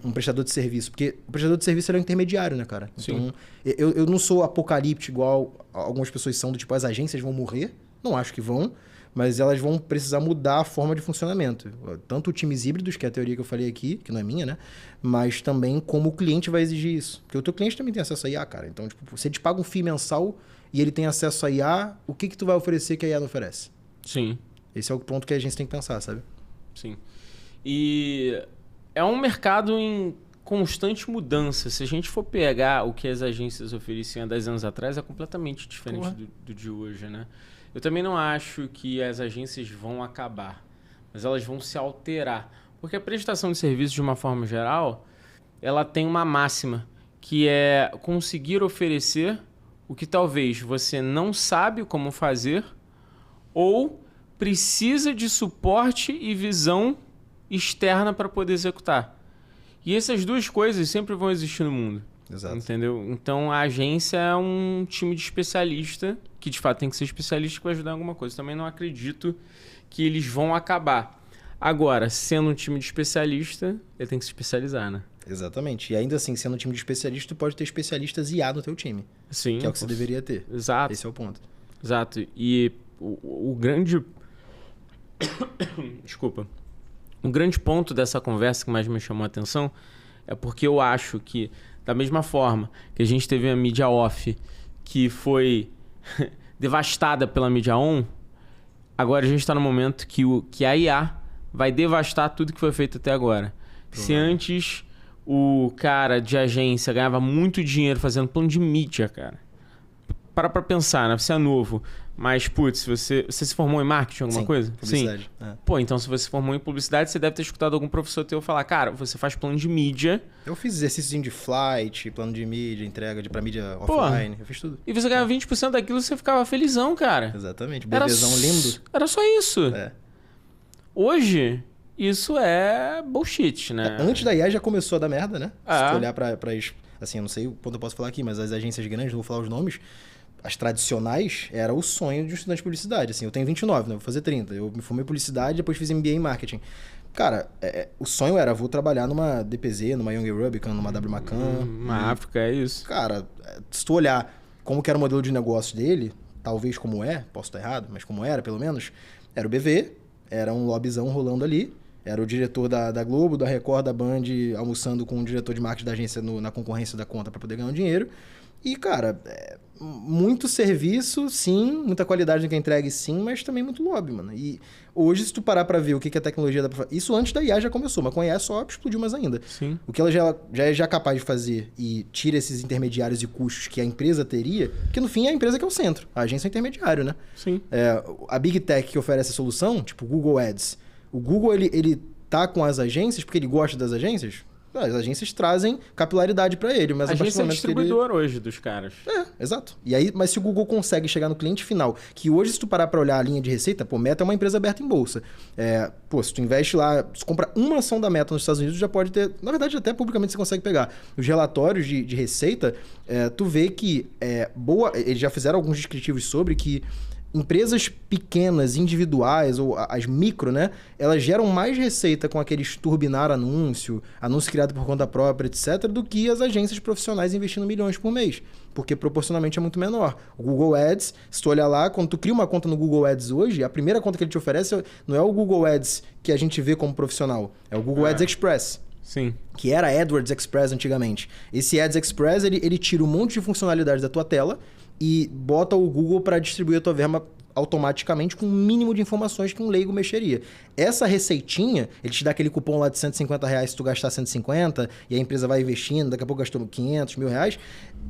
um prestador de serviço. Porque o prestador de serviço ele é um intermediário, né, cara? Sim. Então, eu não sou apocalíptico igual algumas pessoas são, do tipo, as agências vão morrer. Não acho que vão. Mas elas vão precisar mudar a forma de funcionamento. Tanto times híbridos, que é a teoria que eu falei aqui, que não é minha, né? Mas também como o cliente vai exigir isso. Porque o teu cliente também tem acesso a IA, cara. Então, tipo, você te paga um FII mensal e ele tem acesso a IA, o que tu vai oferecer que a IA não oferece? Sim. Esse é o ponto que a gente tem que pensar, sabe? Sim. E é um mercado em constante mudança. Se a gente for pegar o que as agências ofereciam há 10 anos atrás, é completamente diferente do de hoje, né? Eu também não acho que as agências vão acabar, mas elas vão se alterar. Porque a prestação de serviços, de uma forma geral, ela tem uma máxima, que é conseguir oferecer o que talvez você não sabe como fazer ou precisa de suporte e visão externa para poder executar. E essas duas coisas sempre vão existir no mundo. Exato. Entendeu? Então a agência é um time de especialista, que de fato tem que ser especialista, que vai ajudar em alguma coisa. Também não acredito que eles vão acabar. Agora, sendo um time de especialista, ele tem que se especializar, né? Exatamente. E ainda assim, sendo um time de especialista, tu pode ter especialistas IA no teu time. Sim. Que é o que você deveria ter. Exato. Esse é o ponto. Exato. E o grande... Desculpa. O grande ponto dessa conversa que mais me chamou a atenção é porque eu acho que, da mesma forma que a gente teve a mídia off, que foi devastada pela mídia on, agora a gente está no momento que a IA vai devastar tudo que foi feito até agora. Se antes o cara de agência ganhava muito dinheiro fazendo plano de mídia, cara. Para pra pensar, né? Você é novo, mas, putz, você se formou em marketing, alguma coisa? Publicidade. Sim. Pô, então se você se formou em publicidade, você deve ter escutado algum professor teu falar, cara, você faz plano de mídia. Eu fiz exercício de flight, plano de mídia, entrega pra mídia offline. Eu fiz tudo. E você ganhava 20% daquilo e você ficava felizão, cara. Exatamente. Bebezão lindo. Era só isso. É. Hoje, isso é bullshit, né? Antes da IA já começou a dar merda, né? Ah. Se tu olhar pra... Assim, eu não sei o quanto eu posso falar aqui, mas as agências grandes, não vou falar os nomes... As tradicionais era o sonho de um estudante de publicidade. Assim, eu tenho 29, né? Vou fazer 30. Eu me formei em publicidade, depois fiz MBA em marketing. Cara, o sonho era, vou trabalhar numa DPZ, numa Young Rubicon, numa W McCann. Na África, é isso. Cara, se tu olhar como que era o modelo de negócio dele, talvez como é, posso estar errado, mas como era, pelo menos, era o BV, era um lobbyzão rolando ali, era o diretor da Globo, da Record, da Band, almoçando com o diretor de marketing da agência na concorrência da conta para poder ganhar um dinheiro. E, cara, muito serviço, sim, muita qualidade no que é entregue, sim, mas também muito lobby, mano. E hoje, se tu parar pra ver o que a tecnologia dá pra fazer... Isso antes da IA já começou, mas com a IA só explodiu mais ainda. Sim. O que ela já é capaz de fazer e tira esses intermediários e custos que a empresa teria, porque no fim é a empresa que é o centro, a agência é o intermediário, né? Sim. A Big Tech que oferece a solução, tipo o Google Ads, o Google ele tá com as agências porque ele gosta das agências? As agências trazem capilaridade para ele, mas a agência é distribuidor hoje dos caras. Exato. E aí, mas se o Google consegue chegar no cliente final, que hoje se tu parar para olhar a linha de receita, pô, Meta é uma empresa aberta em bolsa. Se tu investe lá, se compra uma ação da Meta nos Estados Unidos, já pode ter, na verdade até publicamente você consegue pegar os relatórios de receita, tu vê que eles já fizeram alguns descritivos sobre que empresas pequenas, individuais, ou as micro, né? Elas geram mais receita com aqueles turbinar anúncio criado por conta própria, etc., do que as agências profissionais investindo milhões por mês. Porque proporcionalmente é muito menor. O Google Ads, se tu olhar lá, quando tu cria uma conta no Google Ads hoje, a primeira conta que ele te oferece não é o Google Ads que a gente vê como profissional, é o Google Ads Express. Sim. Que era AdWords Express antigamente. Esse Ads Express, ele tira um monte de funcionalidades da tua tela e bota o Google para distribuir a tua verba automaticamente com o mínimo de informações que um leigo mexeria. Essa receitinha, ele te dá aquele cupom lá de R$150 se tu gastar 150 e a empresa vai investindo, daqui a pouco gastou 500, R$1.000,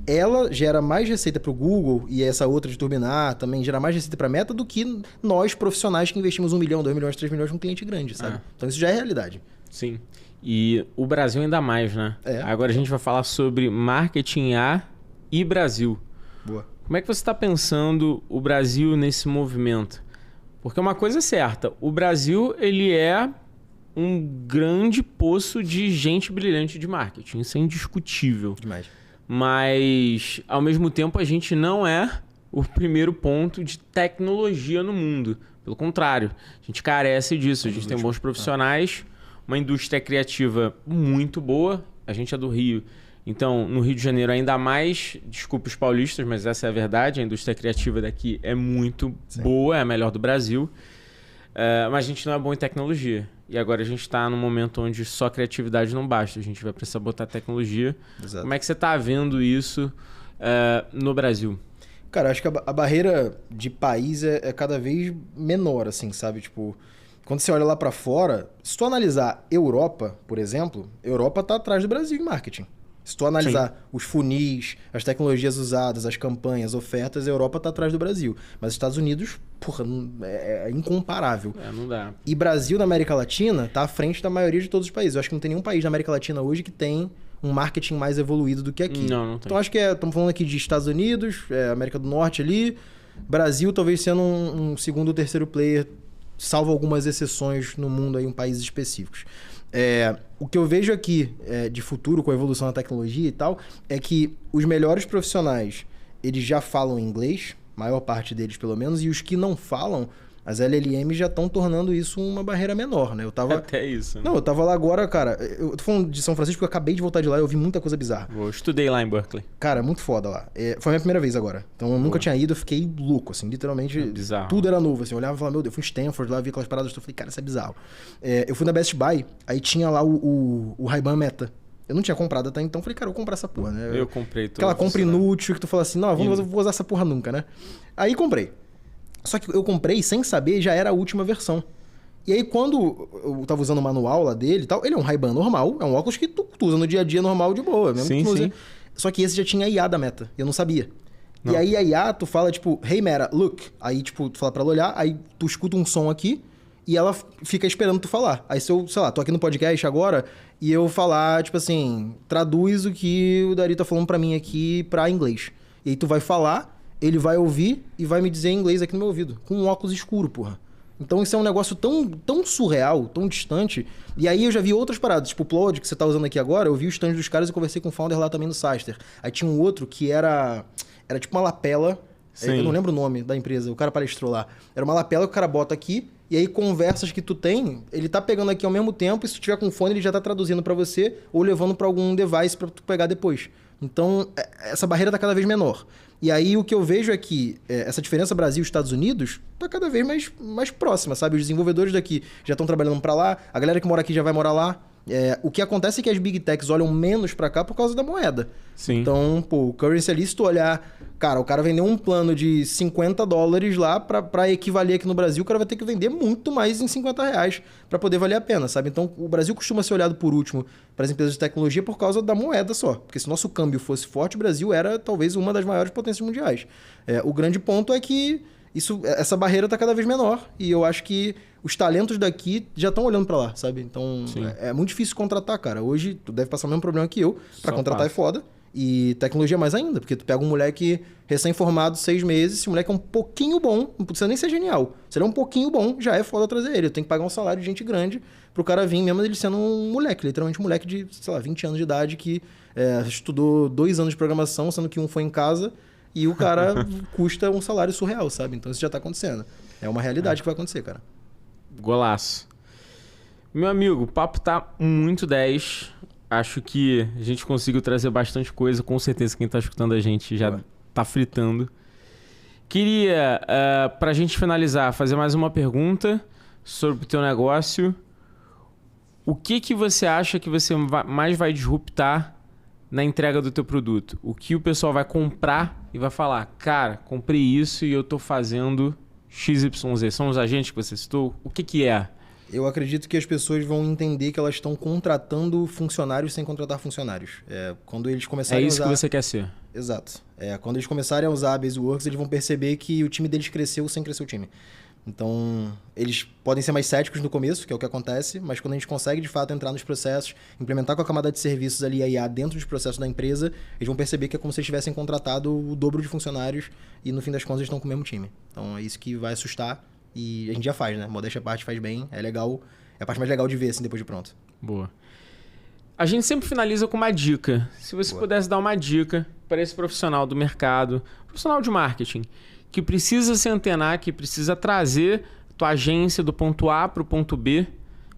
ela gera mais receita para o Google e essa outra de turbinar também gera mais receita para a Meta do que nós profissionais que investimos 1 milhão, 2 milhões, 3 milhões num cliente grande, sabe? Então isso já é realidade. Sim. E o Brasil ainda mais, né? Agora a gente vai falar sobre marketing A e Brasil. Boa. Como é que você está pensando o Brasil nesse movimento? Porque uma coisa é certa, o Brasil ele é um grande poço de gente brilhante de marketing, isso é indiscutível. Demais. Mas, ao mesmo tempo, a gente não é o primeiro ponto de tecnologia no mundo. Pelo contrário, a gente carece disso, a gente tem bons profissionais, uma indústria criativa muito boa, a gente é do Rio. Então, no Rio de Janeiro, ainda mais, desculpa os paulistas, mas essa é a verdade, a indústria criativa daqui é muito boa, é a melhor do Brasil, mas a gente não é bom em tecnologia. E agora a gente está num momento onde só criatividade não basta, a gente vai precisar botar tecnologia. Exato. Como é que você está vendo isso no Brasil? Cara, acho que a barreira de país é cada vez menor, assim, sabe? Tipo, quando você olha lá para fora, se tu analisar Europa, por exemplo, Europa tá atrás do Brasil em marketing. Se tu analisar os funis, as tecnologias usadas, as campanhas, ofertas, a Europa está atrás do Brasil. Mas os Estados Unidos, porra, é incomparável. Não dá. E Brasil na América Latina está à frente da maioria de todos os países. Eu acho que não tem nenhum país na América Latina hoje que tem um marketing mais evoluído do que aqui. Não tem. Então acho que estamos falando aqui de Estados Unidos, América do Norte ali, Brasil talvez sendo um segundo ou terceiro player, salvo algumas exceções no mundo aí, em países específicos. O que eu vejo aqui de futuro com a evolução da tecnologia e tal, é que os melhores profissionais, eles já falam inglês, maior parte deles pelo menos, e os que não falam, as LLMs já estão tornando isso uma barreira menor, né? Até isso, né? Não, eu tava lá agora, cara, eu tô falando de São Francisco porque eu acabei de voltar de lá e eu vi muita coisa bizarra. Eu estudei lá em Berkeley. Cara, muito foda lá. Foi a minha primeira vez agora. Então eu nunca tinha ido, eu fiquei louco, assim, literalmente. Bizarro. Tudo era novo, assim. Eu olhava e falava, meu Deus, eu fui em Stanford lá, vi aquelas paradas, eu falei, cara, isso é bizarro. Eu fui na Best Buy, aí tinha lá o Ray-Ban Meta. Eu não tinha comprado até então, falei, cara, eu vou comprar essa porra, né? Eu comprei tudo. Aquela compra inútil que tu fala assim, não, eu vou usar essa porra nunca, né? Aí comprei. Só que eu comprei sem saber, já era a última versão. E aí, quando eu tava usando o manual lá dele e tal, ele é um Ray-Ban normal, é um óculos que tu usa no dia a dia normal de boa. Mesmo sim, que tu sim. use. Só que esse já tinha a IA da Meta, eu não sabia. Não. E aí a IA, tu fala, tipo, hey Meta, look. Aí, tipo, tu fala pra ela olhar, aí tu escuta um som aqui e ela fica esperando tu falar. Aí se eu, sei lá, tô aqui no podcast agora e eu falar, tipo assim, traduz o que o Dari tá falando pra mim aqui pra inglês. E aí tu vai falar, ele vai ouvir e vai me dizer em inglês aqui no meu ouvido, com um óculos escuro, porra. Então isso é um negócio tão surreal, tão distante. E aí eu já vi outras paradas, tipo o Plod, que você tá usando aqui agora, eu vi o stand dos caras e conversei com o founder lá também no Saster. Aí tinha um outro que era tipo uma lapela, eu não lembro o nome da empresa, o cara palestrou lá. Era uma lapela que o cara bota aqui, e aí conversas que tu tem, ele tá pegando aqui ao mesmo tempo, e se tu tiver com fone, ele já tá traduzindo pra você, ou levando pra algum device pra tu pegar depois. Então, essa barreira tá cada vez menor. E aí o que eu vejo é que essa diferença Brasil e Estados Unidos tá cada vez mais próxima, sabe? Os desenvolvedores daqui já estão trabalhando para lá, a galera que mora aqui já vai morar lá. O que acontece é que as Big Techs olham menos para cá por causa da moeda. Sim. Então, pô, o currency ali, se tu olhar... Cara, o cara vendeu um plano de $50 lá para equivaler aqui no Brasil, o cara vai ter que vender muito mais em R$50 para poder valer a pena, sabe? Então, o Brasil costuma ser olhado por último para as empresas de tecnologia por causa da moeda só. Porque se o nosso câmbio fosse forte, o Brasil era talvez uma das maiores potências mundiais. O grande ponto é que essa barreira está cada vez menor e eu acho que os talentos daqui já estão olhando para lá, sabe? Então, é muito difícil contratar, cara. Hoje, tu deve passar o mesmo problema que eu. Para contratar é foda. E tecnologia mais ainda, porque tu pega um moleque recém-formado, 6 meses, se o moleque é um pouquinho bom, não precisa nem ser genial. Se ele é um pouquinho bom, já é foda trazer ele. Eu tenho que pagar um salário de gente grande pro cara vir, mesmo ele sendo um moleque, literalmente um moleque de, sei lá, 20 anos de idade que estudou 2 anos de programação, sendo que um foi em casa, e o cara custa um salário surreal, sabe? Então isso já tá acontecendo. É uma realidade que vai acontecer, cara. Golaço. Meu amigo, o papo tá muito 10. Acho que a gente conseguiu trazer bastante coisa. Com certeza quem tá escutando a gente já tá fritando. Queria, pra gente finalizar, fazer mais uma pergunta sobre o teu negócio. O que você acha que você mais vai disruptar na entrega do teu produto? O que o pessoal vai comprar e vai falar, cara, comprei isso e eu tô fazendo XYZ. São os agentes que você citou? O que é? Eu acredito que as pessoas vão entender que elas estão contratando funcionários sem contratar funcionários. Quando eles começarem a usar... que você quer ser. Exato. Quando eles começarem a usar a Baseworks, eles vão perceber que o time deles cresceu sem crescer o time. Então, eles podem ser mais céticos no começo, que é o que acontece, mas quando a gente consegue, de fato, entrar nos processos, implementar com a camada de serviços ali a IA dentro dos processos da empresa, eles vão perceber que é como se eles tivessem contratado o dobro de funcionários e, no fim das contas, eles estão com o mesmo time. Então, é isso que vai assustar. E a gente já faz, né? Modéstia à parte, faz bem, é legal. É a parte mais legal de ver, assim, depois de pronto. Boa. A gente sempre finaliza com uma dica. Se você pudesse dar uma dica para esse profissional do mercado, profissional de marketing, que precisa se antenar, que precisa trazer tua agência do ponto A para o ponto B,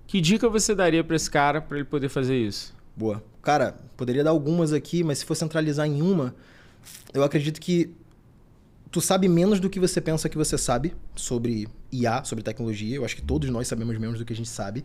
que dica você daria para esse cara para ele poder fazer isso? Boa. Cara, poderia dar algumas aqui, mas se for centralizar em uma, eu acredito que tu sabe menos do que você pensa que você sabe sobre IA, sobre tecnologia. Eu acho que todos nós sabemos menos do que a gente sabe.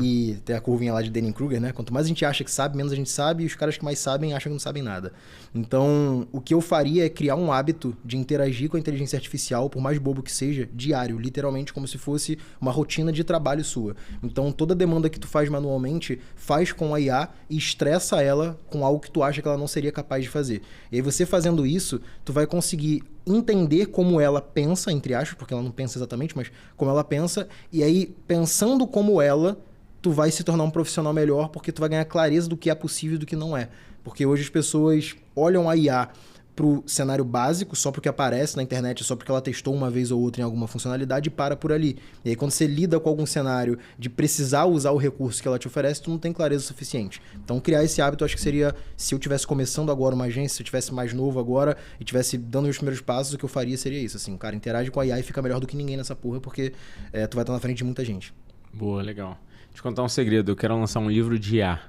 E tem a curvinha lá de Dunning-Kruger, né? Quanto mais a gente acha que sabe, menos a gente sabe. E os caras que mais sabem acham que não sabem nada. Então, o que eu faria é criar um hábito de interagir com a inteligência artificial, por mais bobo que seja, diário. Literalmente como se fosse uma rotina de trabalho sua. Então, toda demanda que tu faz manualmente, faz com a IA e estressa ela com algo que tu acha que ela não seria capaz de fazer. E aí, você fazendo isso, tu vai conseguir entender como ela pensa, entre aspas, porque ela não pensa exatamente, mas como ela pensa, e aí, pensando como ela, tu vai se tornar um profissional melhor porque tu vai ganhar clareza do que é possível e do que não é. Porque hoje as pessoas olham a IA pro cenário básico, só porque aparece na internet, só porque ela testou uma vez ou outra em alguma funcionalidade e para por ali. E aí quando você lida com algum cenário de precisar usar o recurso que ela te oferece, tu não tem clareza suficiente. Então criar esse hábito, eu acho que seria, se eu tivesse começando agora uma agência, se eu tivesse mais novo agora e tivesse dando os primeiros passos, o que eu faria seria isso, assim, cara, interage com a IA e fica melhor do que ninguém nessa porra, porque tu vai estar na frente de muita gente. Boa, legal. Deixa eu contar um segredo, eu quero lançar um livro de IA.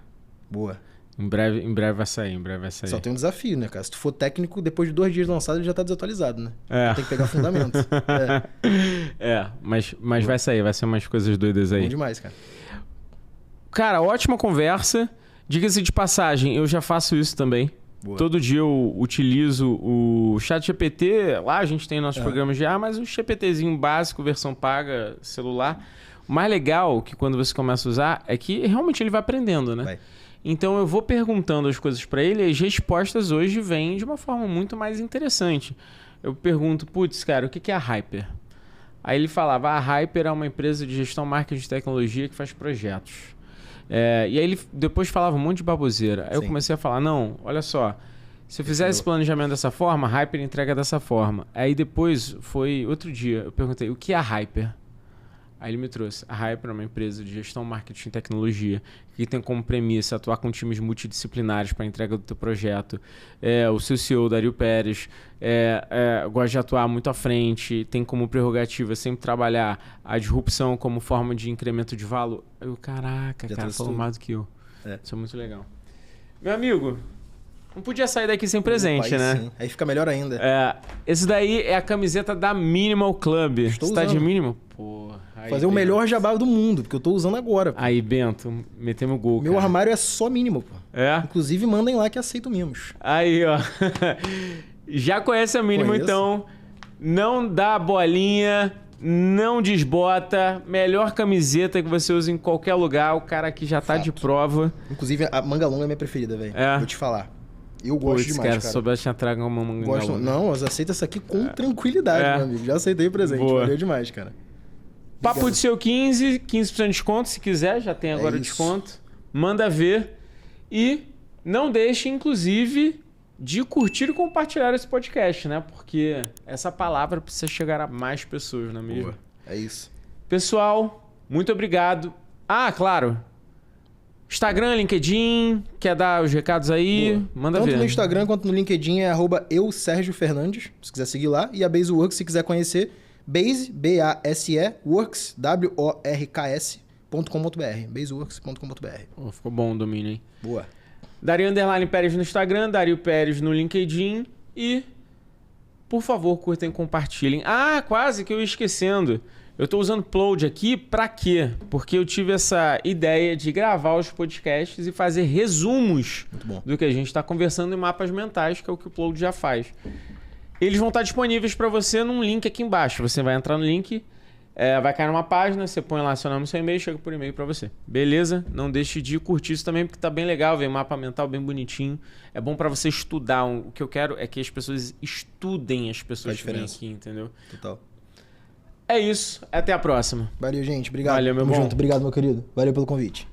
Boa. Em breve vai sair, Só tem um desafio, né, cara? Se tu for técnico, depois de 2 dias lançado, ele já tá desatualizado, né? Tem que pegar fundamento. Mas vai sair, vai ser umas coisas doidas aí. Bom demais, cara. Cara, ótima conversa. Diga-se de passagem, eu já faço isso também. Boa. Todo dia eu utilizo o ChatGPT. Lá a gente tem nossos programas de IA, mas o GPTzinho básico, versão paga, celular. O mais legal que quando você começa a usar é que realmente ele vai aprendendo, né? Vai. Então eu vou perguntando as coisas para ele e as respostas hoje vêm de uma forma muito mais interessante. Eu pergunto, putz, cara, o que é a Hyper? Aí ele falava, a Hyper é uma empresa de gestão, marketing e tecnologia que faz projetos. E aí ele depois falava um monte de baboseira. Aí eu comecei a falar, não, olha só, se eu fizer esse planejamento dessa forma, a Hyper entrega dessa forma. Aí depois, foi outro dia, eu perguntei, o que é a Hyper? Aí ele me trouxe. A Hyper é uma empresa de gestão, marketing e tecnologia que tem como premissa atuar com times multidisciplinares para a entrega do teu projeto. O seu CEO, Dario Pérez, gosta de atuar muito à frente, tem como prerrogativa sempre trabalhar a disrupção como forma de incremento de valor. Eu, caraca, cara, falou mais do que eu. Isso é muito legal. Meu amigo, não podia sair daqui sem presente, né? Sim. Aí fica melhor ainda. Esse daí é a camiseta da Minimal Club. Estou Você usando. Tá de Minimal? Porra. Fazer o melhor jabá do mundo, porque eu tô usando agora. Pô. Aí, Bento, metemos o gol, Meu cara. armário é só mínimo, pô. Inclusive, mandem lá que aceito mimos. Aí, ó. Já conhece a Minimal, então. Não dá bolinha, não desbota. Melhor camiseta que você usa em qualquer lugar. O cara aqui já tá de prova. Inclusive, a manga longa é minha preferida, velho. Vou te falar. Eu gosto demais, cara. Se soubesse te entregar uma manga longa. Não, eu aceito essa aqui com tranquilidade, meu amigo. Já aceitei o presente. Boa. Valeu demais, cara. Papo de seu 15% de desconto, se quiser, já tem agora o desconto. Manda ver. E não deixe, inclusive, de curtir e compartilhar esse podcast, né? Porque essa palavra precisa chegar a mais pessoas, não é mesmo? Boa. É isso. Pessoal, muito obrigado. Ah, claro. Instagram, LinkedIn, quer dar os recados aí? Boa. Manda Tanto ver. no Instagram quanto no LinkedIn é @eusergiofernandes, se quiser seguir lá. E a Baseworks, se quiser conhecer, Base, B-A-S-E, Works, W-O-R-K-S.com.br. Baseworks.com.br. Ficou bom o domínio, hein? Boa. Dario _ Pérez no Instagram, Dario Pérez no LinkedIn e, por favor, curtem e compartilhem. Ah, quase que eu ia esquecendo. Eu tô usando Upload aqui pra quê? Porque eu tive essa ideia de gravar os podcasts e fazer resumos do que a gente tá conversando em mapas mentais, que é o que o Upload já faz. Eles vão estar disponíveis para você num link aqui embaixo. Você vai entrar no link, vai cair numa página, você põe lá seu nome e seu e-mail, chega por e-mail para você. Beleza? Não deixe de curtir isso também, porque tá bem legal, vem mapa mental bem bonitinho. É bom para você estudar. O que eu quero é que as pessoas estudem as pessoas que vêm aqui, entendeu? Total. É isso. Até a próxima. Valeu, gente. Obrigado. Valeu, meu Tamo bom. junto. Obrigado, meu querido. Valeu pelo convite.